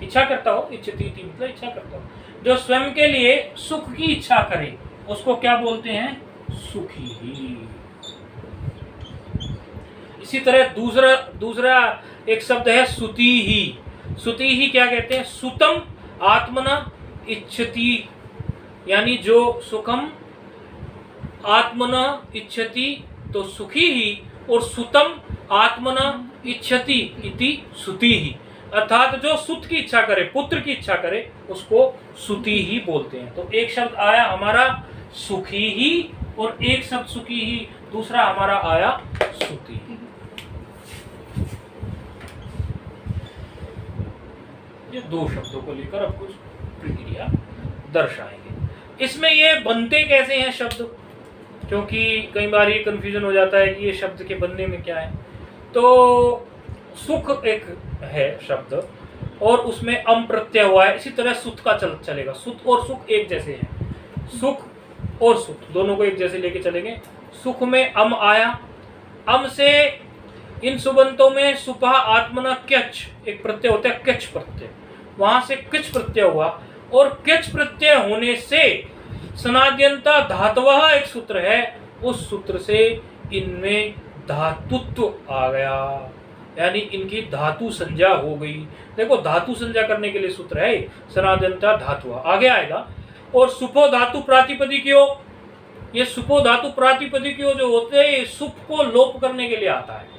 इच्छा करता हो, इच्छतीति मतलब इच्छा करता हो, जो स्वयं के लिए सुख की इच्छा करे उसको क्या बोलते हैं, सुखी ही। इसी तरह दूसरा एक शब्द है सुती ही, सुती ही क्या कहते हैं, सुतम आत्मना इच्छति, यानी जो सुखम आत्मना इच्छति तो सुखी ही, और सुतम आत्मना इच्छति इति सुती ही, अर्थात जो सुत की इच्छा करे, पुत्र की इच्छा करे उसको सुती ही बोलते हैं। तो एक शब्द आया हमारा सुखी ही, और एक शब्द सुखी ही, दूसरा हमारा आया सुती ही। ये दो शब्दों को लेकर अब कुछ प्रक्रिया दर्शाएंगे। इसमें ये बनते कैसे हैं शब्द, क्योंकि कई बार ये कंफ्यूजन हो जाता है कि ये शब्द के बनने में क्या है। तो सुख एक है शब्द और उसमें अम प्रत्यय हुआ है, इसी तरह सुत का चलेगा, सुत और सुख एक जैसे हैं, सुख और सुत दोनों को एक जैसे लेके चलेंगे। सुख में अम आया, अम से इन सुबंतों में सुपा आत्मना क्यच एक प्रत्यय होता है, क्यच प्रत्यय, वहां से किच प्रत्यय हुआ, और किच प्रत्यय होने से सनाद्यंता धातवः एक सूत्र है, उस सूत्र से इनमें धातुत्व आ गया, यानी इनकी धातु संज्ञा हो गई। देखो धातु संज्ञा करने के लिए सूत्र है सनाद्यंता धातु, आगे आएगा। और सुपो धातु प्रातिपदिक्यो, ये सुपो धातु प्रातिपदिक्यो जो होते हैं, सुप को लोप करने के लिए आता है।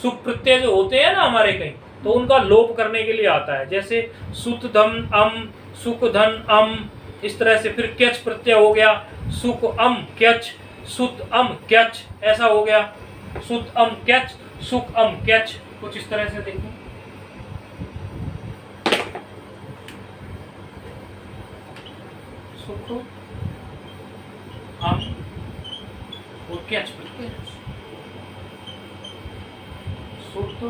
सुप प्रत्यय जो होते हैं ना हमारे कहीं, तो उनका लोप करने के लिए आता है, जैसे सुत धम अम, सुख धन अम, इस तरह से। फिर क्यच प्रत्यय हो गया, सुख अम क्यच, सुत अम क्यच, ऐसा हो गया, सुत अम क्यच, सुख अम क्यच, कुछ इस तरह से देखो। सुख अम और क्यच प्रत्यय, सुत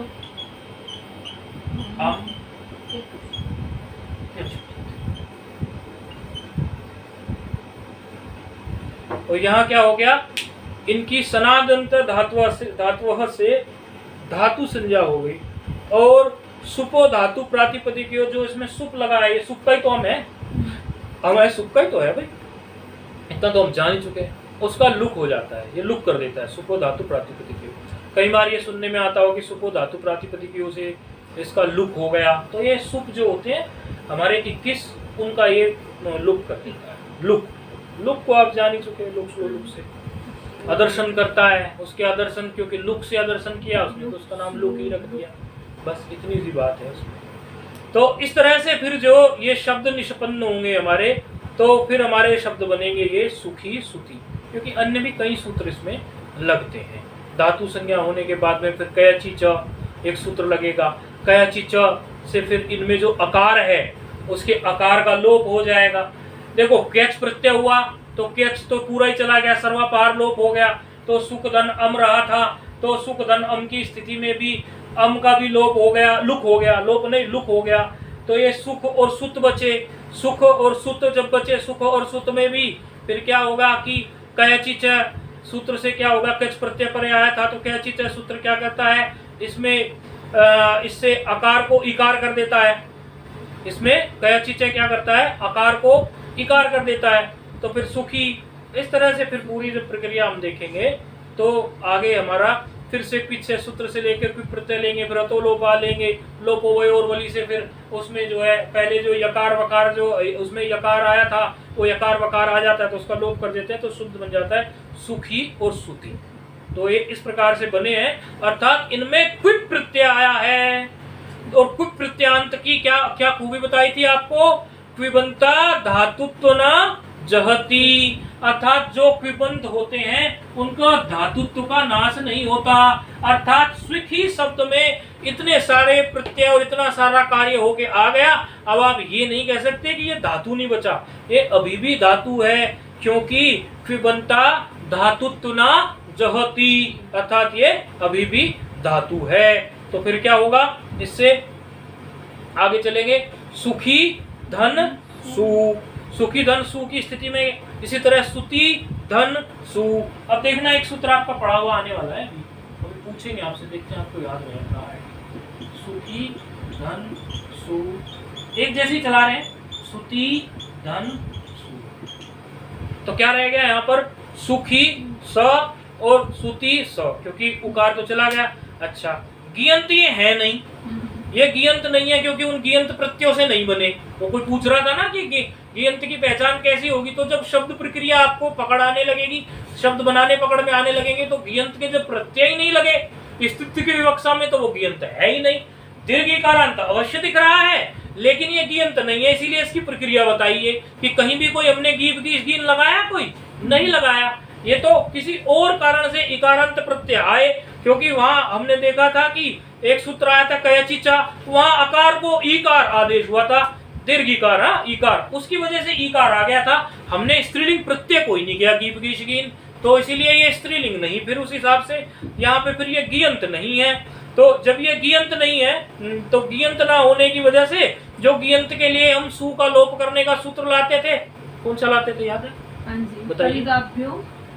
अम क्यच। और यहाँ क्या हो गया, इनकी सनादंत धातुवः से धातु संज्ञा हो गई, और सुपो धातु प्रातिपदिक जो इसमें सुप लगा है, ये सुप का ही तो हम है, हमारे सुप का ही तो है भाई, इतना तो हम जान ही चुके हैं। उसका लुक हो जाता है, ये लुक कर देता है सुपो धातु प्रातिपदिक। कई बार ये सुनने में आता हो कि सुपो धातु प्रातिपदिक से इसका लुक हो गया, तो ये सुप जो होते हैं हमारे 21 उनका ये लुक कर देता है। लुक को आप जान ही चुके हैं, लुक से आदर्शन करता है, उसके आदर्शन, क्योंकि लुक से आदर्शन किया उसने तो उसका नाम लुक ही रख दिया, बस इतनी सी बात है उसमें। तो इस तरह से फिर जो ये शब्द निष्पन्न होंगे हमारे, तो फिर हमारे शब्द बनेंगे ये सुखी सुती, क्योंकि अन्य भी कई सूत्र इसमें लगते हैं। धातु संज्ञा होने के बाद में फिर कयची च एक सूत्र लगेगा, कयची च से फिर इनमें जो अकार है उसके अकार का लोप हो जाएगा। देखो कैच प्रत्यय हुआ तो कैच तो पूरा ही चला गया, सर्वापार लोप हो गया, तो सुख धन अम रहा था, तो सुख धन अम की स्थिति में भी अम का भी लोप हो गया, लुक हो गया, लोप नहीं लुक हो गया, तो ये सुख और सुत बचे। सुख और सुत जब बचे, सुख और सुत में भी फिर क्या होगा कि कयची च सूत्र से क्या होगा, कच प्रत्यय पर आया था, तो कयची च सूत्र क्या करता है, इसमें इससे आकार को इकार कर देता है, इसमें कयची च क्या करता है, आकार को इकार कर देता है, तो फिर सुखी। इस तरह से फिर पूरी जो प्रक्रिया हम देखेंगे तो आगे हमारा फिर से पीछे सूत्र से लेकर फिर प्रत्यय लेंगे, फिर अतो लोपा लेंगे, लोपो वय और वली से फिर उसमें जो है पहले जो यकार वकार जो उसमें यकार आया था वो यकार वकार आ जाता है तो उसका लोप कर देते हैं, तो शुद्ध बन जाता है सुखी और सुती। तो ये इस प्रकार से बने हैं, अर्थात इनमें क्विप प्रत्यय आया है। और क्विप प्रत्यांत की क्या क्या खूबी बताई थी आपको, क्विबंता धातुत्व न जहती, अर्थात जो क्विबंत होते हैं उनका धातुत्व का नाश नहीं होता। अर्थात सुखी शब्द में इतने सारे प्रत्यय और इतना सारा कार्य होके आ गया, अब आप ये नहीं कह सकते कि ये धातु नहीं बचा, ये अभी भी धातु है, क्योंकि क्विबंता धातुत्व न जहती, अर्थात ये अभी भी धातु है। तो फिर क्या होगा, इससे आगे चलेंगे, सुखी धन सु, सुखी धन सु की स्थिति में इसी तरह सुती धन सु। अब देखना एक सूत्र आपका पढ़ा हुआ आने वाला है, अभी पूछेंगे आपसे, देखते हैं आपको याद रहता है। सुखी धन सु एक जैसे ही चला रहे हैं, सुती धन सु, तो क्या रह गया यहाँ पर, सुखी स और सुती स, क्योंकि उकार तो चला गया। अच्छा, गियंत ये है नहीं, ये गियंत नहीं है क्योंकि उन गियंत प्रत्ययों से नहीं बने। वो कोई पूछ रहा था ना कि गियंत की पहचान कैसी होगी, तो जब शब्द प्रक्रिया आपको पकड़ आने लगेगी, शब्द बनाने पकड़ में आने लगेंगे, तो गियंत के जब प्रत्यय ही नहीं लगे स्थिति की विवक्षा में तो वो गियंत है ही नहीं। दीर्घिकारांत अवश्य दिख रहा है लेकिन ये गियंत नहीं है, इसीलिए इसकी प्रक्रिया बताइए कि कहीं भी कोई हमने गीप गीस गीन लगाया, कोई नहीं लगाया। ये तो किसी और कारण से इकारांत प्रत्यय आए, क्योंकि वहां हमने देखा था कि एक सूत्र आया था कयचिचा, वहां आकार को ईकार आदेश हुआ था, दीर्घिकार ईकार, उसकी वजह से ईकार आ गया था। हमने स्त्रीलिंग प्रत्यय कोई नहीं किया गीप गीस गीन, तो इसीलिए ये स्त्रीलिंग नहीं, फिर उस हिसाब से यहाँ पे फिर ये गियंत नहीं है। तो जब ये गियंत नहीं है तो गियंत ना होने की वजह से जो गियंत के लिए हम सु का लोप करने का सूत्र लाते थे, कौन सा लाते थे याद है? बताइए।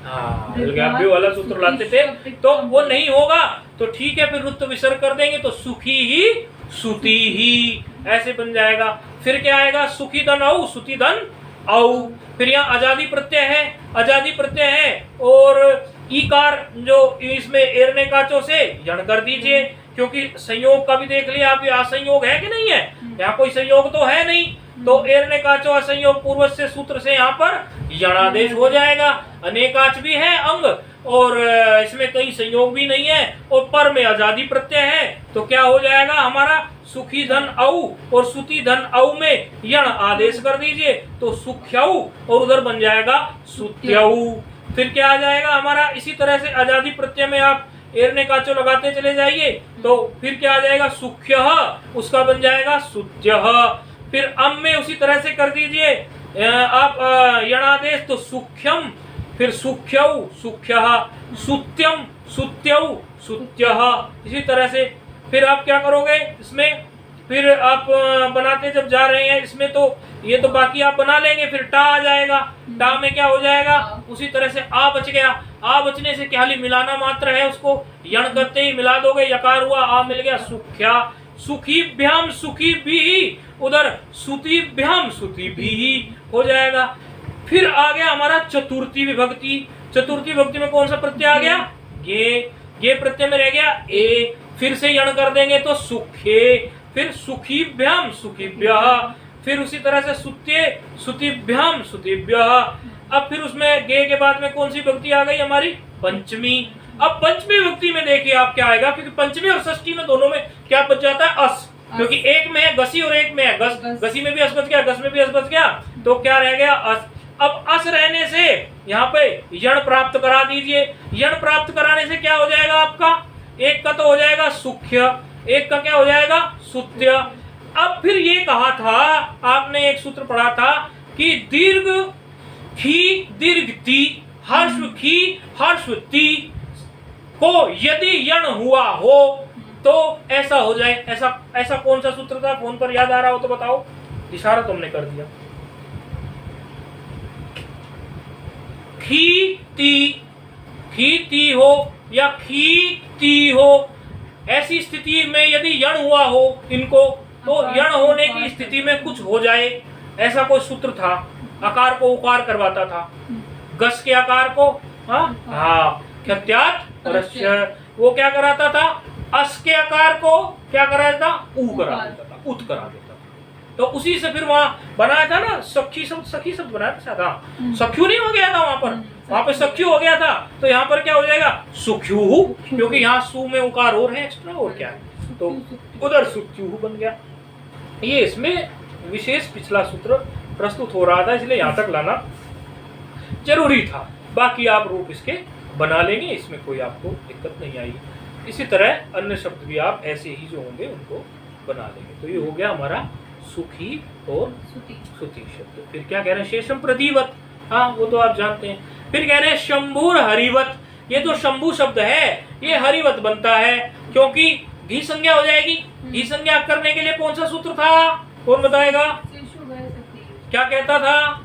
हाँ, अलगाभ्यो वाला सूत्र लाते थे, तो वो नहीं होगा तो ठीक है, फिर रुत्व विसर्ग कर देंगे तो सुखी ही सुती ही ऐसे बन जाएगा। फिर क्या आएगा, सुखी धन औ सुती धन औ। फिर यहाँ आजादी प्रत्यय है, आजादी प्रत्यय है और ईकार जो इसमें एरने काचो से जड़ कर दीजिए, क्योंकि संयोग का भी देख लिया आप, असंयोग है कि नहीं है, यहाँ कोई संयोग तो है नहीं, तो एरने काचो असंयोग पूर्व से सूत्र से यहाँ पर यणादेश हो जाएगा। अनेकाच भी है अंग और इसमें कई संयोग भी नहीं है और पर में आजादी प्रत्यय है, तो क्या हो जाएगा हमारा, सुखी धन औ और सुती धन औ में यण आदेश कर दीजिए तो सुख्यऊ और उधर बन जाएगा सुत्यऊ। फिर क्या आ जाएगा हमारा, इसी तरह से आजादी प्रत्यय में आप एरने काचो लगाते चले जाइए तो फिर क्या आ जाएगा, सुख्यः, उसका बन जाएगा सुत्यः। फिर अम में उसी तरह से कर दीजिए आप यणादेश तो सुख्यम, फिर सुख्यऊ सुख्यः, सुत्यम सुत्यऊ सुत्यः। इसी तरह से फिर आप क्या करोगे इसमें, फिर आप बनाते जब जा रहे हैं इसमें तो ये तो बाकी आप बना लेंगे, फिर टा आ जाएगा, टा में क्या हो जाएगा, उसी तरह से आ बच गया, आ बचने से क्या मिलाना मात्र है, उसको यण करते ही मिला दोगे, यकार हुआ, आ मिल गया सुख्या, सुखीभ्याम सुखी भी, उधर सुतिभ्याम सुति भी हो जाएगा। फिर आ गया हमारा चतुर्थी विभक्ति, चतुर्थी विभक्ति में कौन सा प्रत्यय आ गया, गे प्रत्यय में रह गया ए, फिर से यण कर देंगे तो सुखे, फिर सुखीभ्याम सुखीभ्यः, फिर उसी तरह से सुत्ये सुतिभ्याम सुतिभ्यः। अब फिर उसमें गे के बाद में कौन सी विभक्ति आ गई हमारी, पंचमी। अब पंचमी विभक्ति में देखिए आप क्या आएगा, क्योंकि पंचमी और षष्ठी में दोनों में क्या बच जाता है, अस, क्योंकि एक में है गसी और एक में है गस, गसी में भी अस बच गया, गस में भी अस बच गया, तो क्या रह गया अस। अब अस रहने से यहाँ पे यण प्राप्त करा दीजिए। यण प्राप्त कराने से क्या हो जाएगा आपका, एक का तो हो जाएगा सुख्य, एक का क्या हो जाएगा सुत्य। अब फिर ये कहा था आपने, एक सूत्र पढ़ा था कि दीर्घ खी दीर्घ ती हर्ष खी हर्ष ती को यदि यण हुआ हो तो ऐसा हो जाए। ऐसा ऐसा कौन सा सूत्र था, फोन पर याद आ रहा हो तो बताओ। इशारा तुमने कर दिया। खी ती हो या खी ती हो, ऐसी स्थिति में यदि यण हुआ हो इनको, तो यण होने की स्थिति में कुछ हो जाए, ऐसा कोई सूत्र था। आकार को उकार करवाता था, गस के आकार को हाँ क्षत्यात परस्य, वो क्या कराता था, अस के आकार को क्या कराता था, ऊ करा देता था, उत करा देता था। तो उसी से फिर वहां बनाया था ना सखी शब्द, सखी शब्द बनाया था। सख्यू नहीं हो गया था वहां पर सख्यू हो गया था। तो यहाँ पर क्या हो जाएगा सुख्यू, क्योंकि यहाँ सु में उकार और है एक्स्ट्रा, और क्या है, तो उधर सुख्यू बन गया। ये इसमें विशेष पिछला सूत्र प्रस्तुत हो रहा था, इसलिए यहाँ तक लाना जरूरी था। बाकी आप रूप इसके बना लेंगे, इसमें कोई आपको दिक्कत नहीं आएगी। इसी तरह अन्य शब्द भी आप ऐसे ही जो होंगे उनको बना लेंगे। तो ये हो गया हमारा सुखी और सुति शब्द। फिर क्या कह रहे हैं, शेषम प्रतिवत, हाँ वो तो आप जानते हैं। फिर कह रहे हैं शंभुर हरिवत, ये जो शंभु शब्द है ये हरिवत बनता है, क्योंकि घी संज्ञा हो जाएगी। घी संज्ञा करने के लिए कौन सा सूत्र था, कौन बताएगा, क्या कहता था,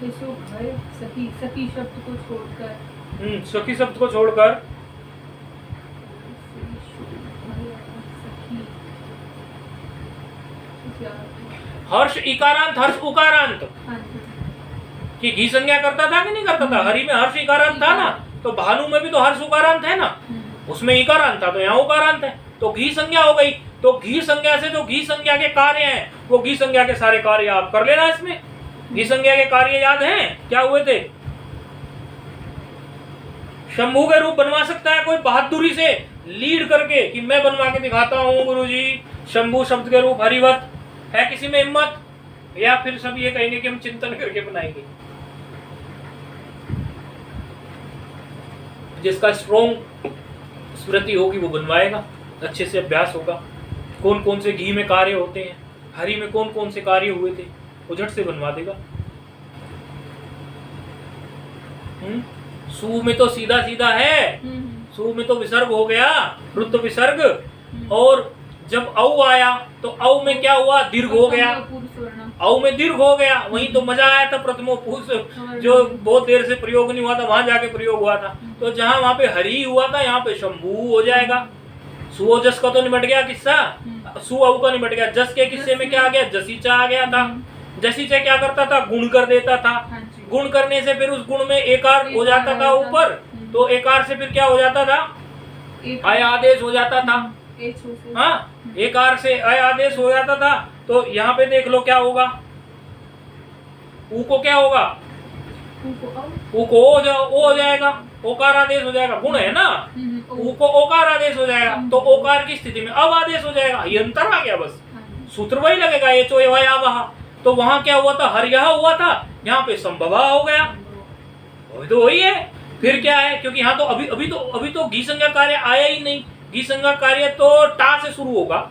सखी शब्द को छोड़कर, सखी शब्द को छोड़कर हर्ष इकारांत हर्ष उकारांत कि घी संज्ञा करता था कि नहीं करता था। हरि में हर्ष इकारांत था ना, तो भानु में भी तो हर्ष उकारांत है ना, उसमें इकारांत था तो यहाँ उकारांत है, तो घी संज्ञा हो गई। तो घी संज्ञा से जो घी संज्ञा के कार्य हैं वो घी संज्ञा के सारे कार्य आप कर लेना। इसमें घी संज्ञा के कार्य याद हैं, क्या हुए थे, शंभू के रूप बनवा सकता है कोई बहादुरी से लीड करके कि मैं बनवा के दिखाता हूँ गुरुजी शंभू शब्द के रूप हरिवत, है किसी में हिम्मत, या फिर सब ये कहेंगे कि हम चिंतन करके बनाएंगे। जिसका स्ट्रॉन्ग स्मृति होगी वो बनवाएगा, अच्छे से अभ्यास होगा। कौन कौन से घी में कार्य होते हैं, हरि में कौन कौन से कार्य हुए थे, वो झट से बनवा देगा। सु में तो सीधा सीधा है, सु में तो विसर्ग हो गया, रुद्ध विसर्ग, और जब औ आया तो औ में क्या हुआ, दीर्घ हो गया, औ में दीर्घ हो गया। वहीं तो मजा आया था प्रथमो पुरुष जो बहुत देर से प्रयोग नहीं हुआ था, वहां जाके प्रयोग हुआ था। तो जहां वहां पे हरि हुआ था यहाँ पे शंभू हो जाएगा। सुओ जस का तो निबट गया किस्सा, सु औ का निबट गया। जस के किस्से में क्या आ गया, जसीचा आ गया था। जसीचा क्या करता था, गुण कर देता था। गुण करने से फिर उस गुण में एकार हो जाता था ऊपर, तो एकार से फिर क्या हो जाता था, आय आदेश हो जाता था। हाँ, एकार से आय आदेश हो जाता था। तो यहाँ पे देख लो क्या होगा, ऊ को क्या होगा, ऊ को ओ हो जाएगा, ओकार आदेश हो जाएगा। गुण है ना, ऊ को ओकार आदेश हो जाएगा, तो ओकार की स्थिति में अब आदेश हो जाएगा। ये अंतर आ गया, बस सूत्र वही लगेगा, ये चो या वहा। तो वहां क्या हुआ था, हरिया हुआ था, यहाँ पे संभवा हो गया, वही तो वही है। फिर क्या है, क्योंकि यहाँ तो अभी तो घी संज्ञा कार्य आया ही नहीं। घी संज्ञा कार्य तो टा से शुरू होगा,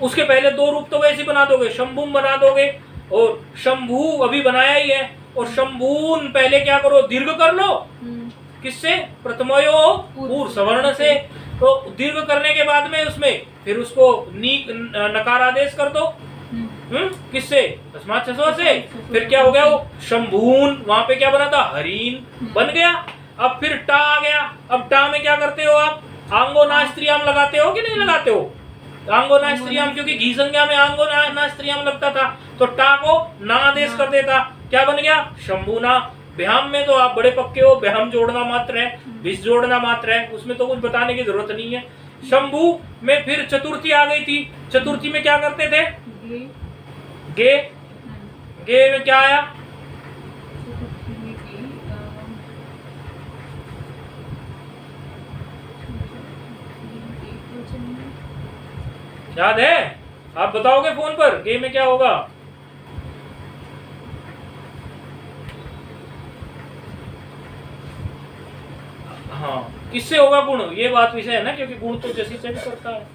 उसके पहले दो रूप तो वैसे बना दोगे, शंभू बना दोगे, और शंभू अभी बनाया ही है। और शंभून पहले क्या करो, दीर्घ कर लो, किससे, प्रथमयो पूर्व सवर्ण से। तो दीर्घ करने के बाद में उसमें फिर उसको नकार आदेश कर दो, किससे, तस्मात् छसो से। फिर क्या हो गया, वो शंभून, वहां पे क्या बना था, हरीन बन गया। अब फिर टा आ गया। अब टा में क्या करते हो आप, आंगो नास्त्रियाम लगाते हो कि नहीं लगाते हो, आंगो नास्त्रियाम, क्योंकि घी संज्ञा में आंगो नास्त्रियाम लगता था, तो टा को ना आदेश कर देता, क्या बन गया, शंभूना। व्याम में तो आप बड़े पक्के हो, व्याम जोड़ना मात्र है, विष जोड़ना मात्र है, उसमें तो कुछ बताने की जरूरत नहीं है। शंभू में फिर चतुर्थी आ गई थी। चतुर्थी में क्या करते थे, गे, गे में क्या आया, याद है, आप बताओगे फोन पर, गे में क्या होगा, किससे होगा गुण, ये बात विषय है ना, क्योंकि गुण तो जसी से भी करता है।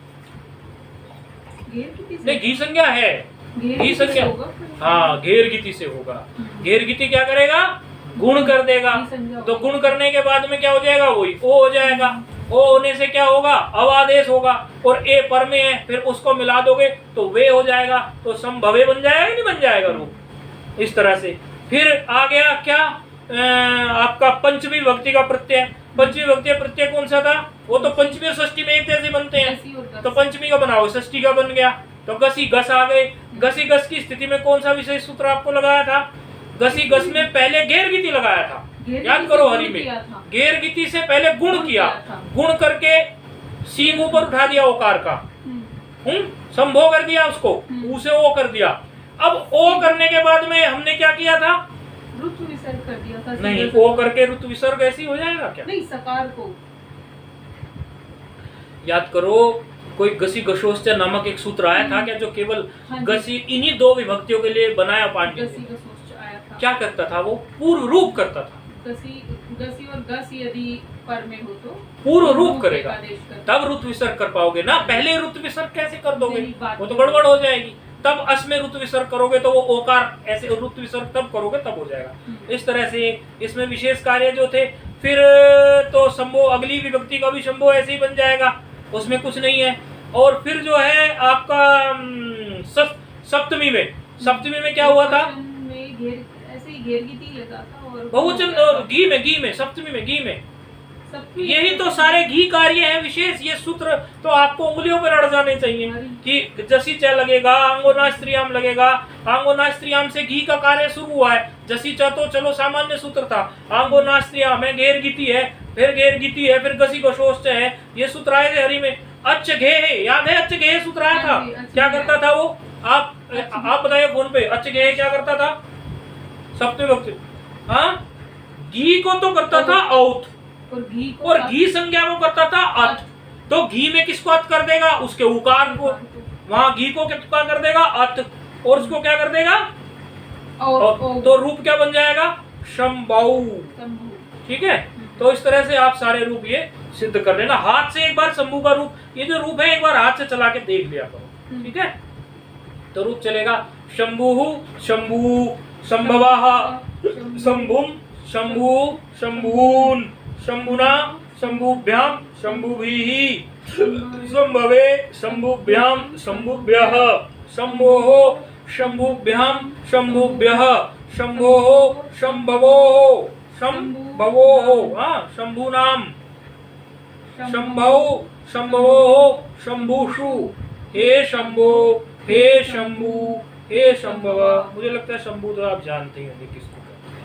नहीं, घी संज्ञा है, घी संज्ञा, हाँ घेर गीति से होगा। घेर गीति क्या करेगा, गुण कर देगा। तो गुण करने के बाद में क्या हो जाएगा, वही ओ हो जाएगा। ओ होने से क्या होगा, अवादेश होगा, और ए पर में है, फिर उसको मिला दोगे तो वे हो जाएगा, तो संभवे बन जाएगा नहीं बन जाएगा रूप, इस तरह से। फिर आ गया क्या, आपका पंचमी विभक्ति का प्रत्यय। पंचमी विभक्ति का प्रत्यय कौन सा था, वो तो पंचमी और षष्ठी में एक जैसे बनते हैं, तो पंचमी का बनाओ, षष्ठी का बन गया, तो गसी गस आ गए। गसी गस की स्थिति में कौन सा विशेष सूत्र आपको लगाया था, गसी गस में पहले घेर गीति लगाया था, याद करो हरि में, घेर गीति से पहले गुण किया, गुण करके सींग ऊपर उठा दिया ओकार का, संभो कर दिया उसको, ऊ से ओ कर दिया। अब ओ करने के बाद में हमने क्या किया था, ऋतु विसर्ग कर दिया था। नहीं, ओ करके ऋतु विसर्ग ऐसी हो जाएगा क्या, नहीं, सकार को याद करो। कोई गसी गशोश्च नामक एक सूत्र आया था क्या, जो केवल गसी इन्हीं दो विभक्तियों के लिए बनाया पांडे ने। क्या करता था वो, पूर्व रूप करता था। गसी और गस यदि पर में हो तो पूर्व रूप करेगा, तब ऋतु विसर्ग कर पाओगे ना। पहले ऋतु विसर्ग कैसे कर दोगे, वो तो गड़बड़ हो जाएगी। तब अस में ऋतु विसर्ग करोगे तो वो ओकार ऐसे, ऋतु विसर्ग तब करोगे तब हो जाएगा। इस तरह से इसमें विशेष कार्य जो थे। फिर तो शंभो, अगली विभक्ति का भी शंभो ऐसे ही बन जाएगा, उसमें कुछ नहीं है। और फिर जो है आपका सप्तमी में क्या हुआ था, ऐसे ही घेर गीति लगा था, और बहुवचन घी में सप्तमी में घी में, यही तो सारे घी कार्य है विशेष। ये सूत्र तो आपको उंगलियों पर अड़ जाने चाहिए कि जसी च लगेगा, आंगोना स्त्रियाम लगेगा। आंगोना स्त्रियाम से घी का कार्य शुरू हुआ है। जसी च तो चलो सामान्य सूत्र था, आंगोना स्त्रियाम है, घेर गीति है, फिर घेर गीति है, फिर गसी गशोश्च है, ये सूत्र आए थे हरि में। अच्छ घे है, याद है अच्छ घे सूत्र आया था, क्या करता था वो, आप बताइए फोन पे, अच्छ घे क्या करता था, सप्तमी विभक्ति, हाँ घी को तो करता था औत, और घी संज्ञा को करता था अत। तो घी में किसको अत कर देगा, उसके उकार को, वहां घी को क्या कर देगा, अत, और उसको क्या कर देगा, तो रूप क्या बन जाएगा, शंभु। ठीक है, तो इस तरह से आप सारे रूप ये सिद्ध कर लेना। हाथ से एक बार शंभु का रूप, ये जो रूप है एक बार हाथ से चला के देख लिया करो, ठीक है। तो रूप चलेगा शंभु, शंभु, संभवः, शंभुम, शंभु, शंभून, शंभुना, शंभुभ्याम, शंभुभिः, शंभवे, शंभुभ्याम, शंभुभ्यः, शंभोः, शंभुभ्याम, शंभुभ्यः, शंभोः, शंभवोः, शंभवोः, हाँ शंभूनाम, शंभौ, शंभवोः, शंभुषु, हे शंभो, हे शंभु, हे शंभव। मुझे लगता है शंभु तो आप जानते ही होंगे किसको कहते हैं,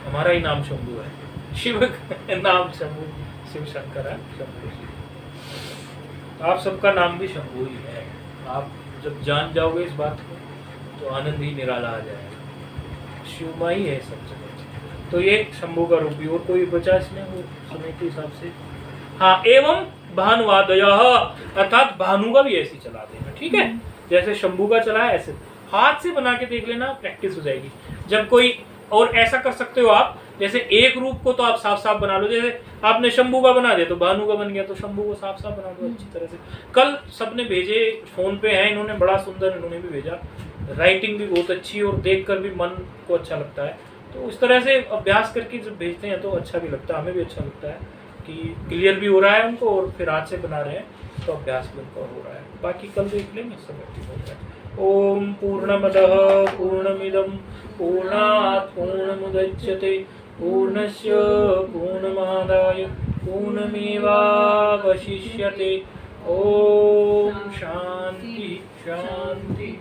हमारा ही नाम शंभु है, शिव का नाम शंभु, शिव शंकर है, शंभु शिव। आप सबका नाम भी शंभु ही है। आप जब जान जाओगे इस बात को तो आनंद ही निराला आ जाएगा। शिवमा ही है सब जगह। तो ये शंभु का रूप भी, और कोई बचा इसमें वो समय के हिसाब से, हाँ एवं भानुवादयः, अर्थात भानु का भी ऐसे चला देना, ठीक है। जैसे शंभु का चला है ऐसे हाथ से बना के देख लेना, प्रैक्टिस हो जाएगी। जब कोई और ऐसा कर सकते हो आप, जैसे एक रूप को तो आप साफ साफ बना लो, जैसे आपने शंभु का बना दिया तो भानु का बन गया, तो शंभु को साफ साफ बना दो अच्छी तरह से। कल सबने भेजे, फोन पे है, इन्होंने बड़ा सुंदर इन्होंने भी भेजा, राइटिंग भी बहुत अच्छी, और देखकर भी मन को अच्छा लगता है। तो इस तरह से अभ्यास करके जब भेजते हैं तो अच्छा भी लगता है, हमें भी अच्छा लगता है कि क्लियर भी हो रहा है उनको, और फिर हाथ से बना रहे हैं तो अभ्यास भी उनका हो रहा है। बाकी कल देख लेंगे, सब ठीक हो जाए। ओम पूर्णमदः पूर्णमिदं पूर्णात् पूर्णमुदच्यते पूर्णस्य पूर्णमादाय पूर्णमेवावशिष्यते। ओम शांति शांति।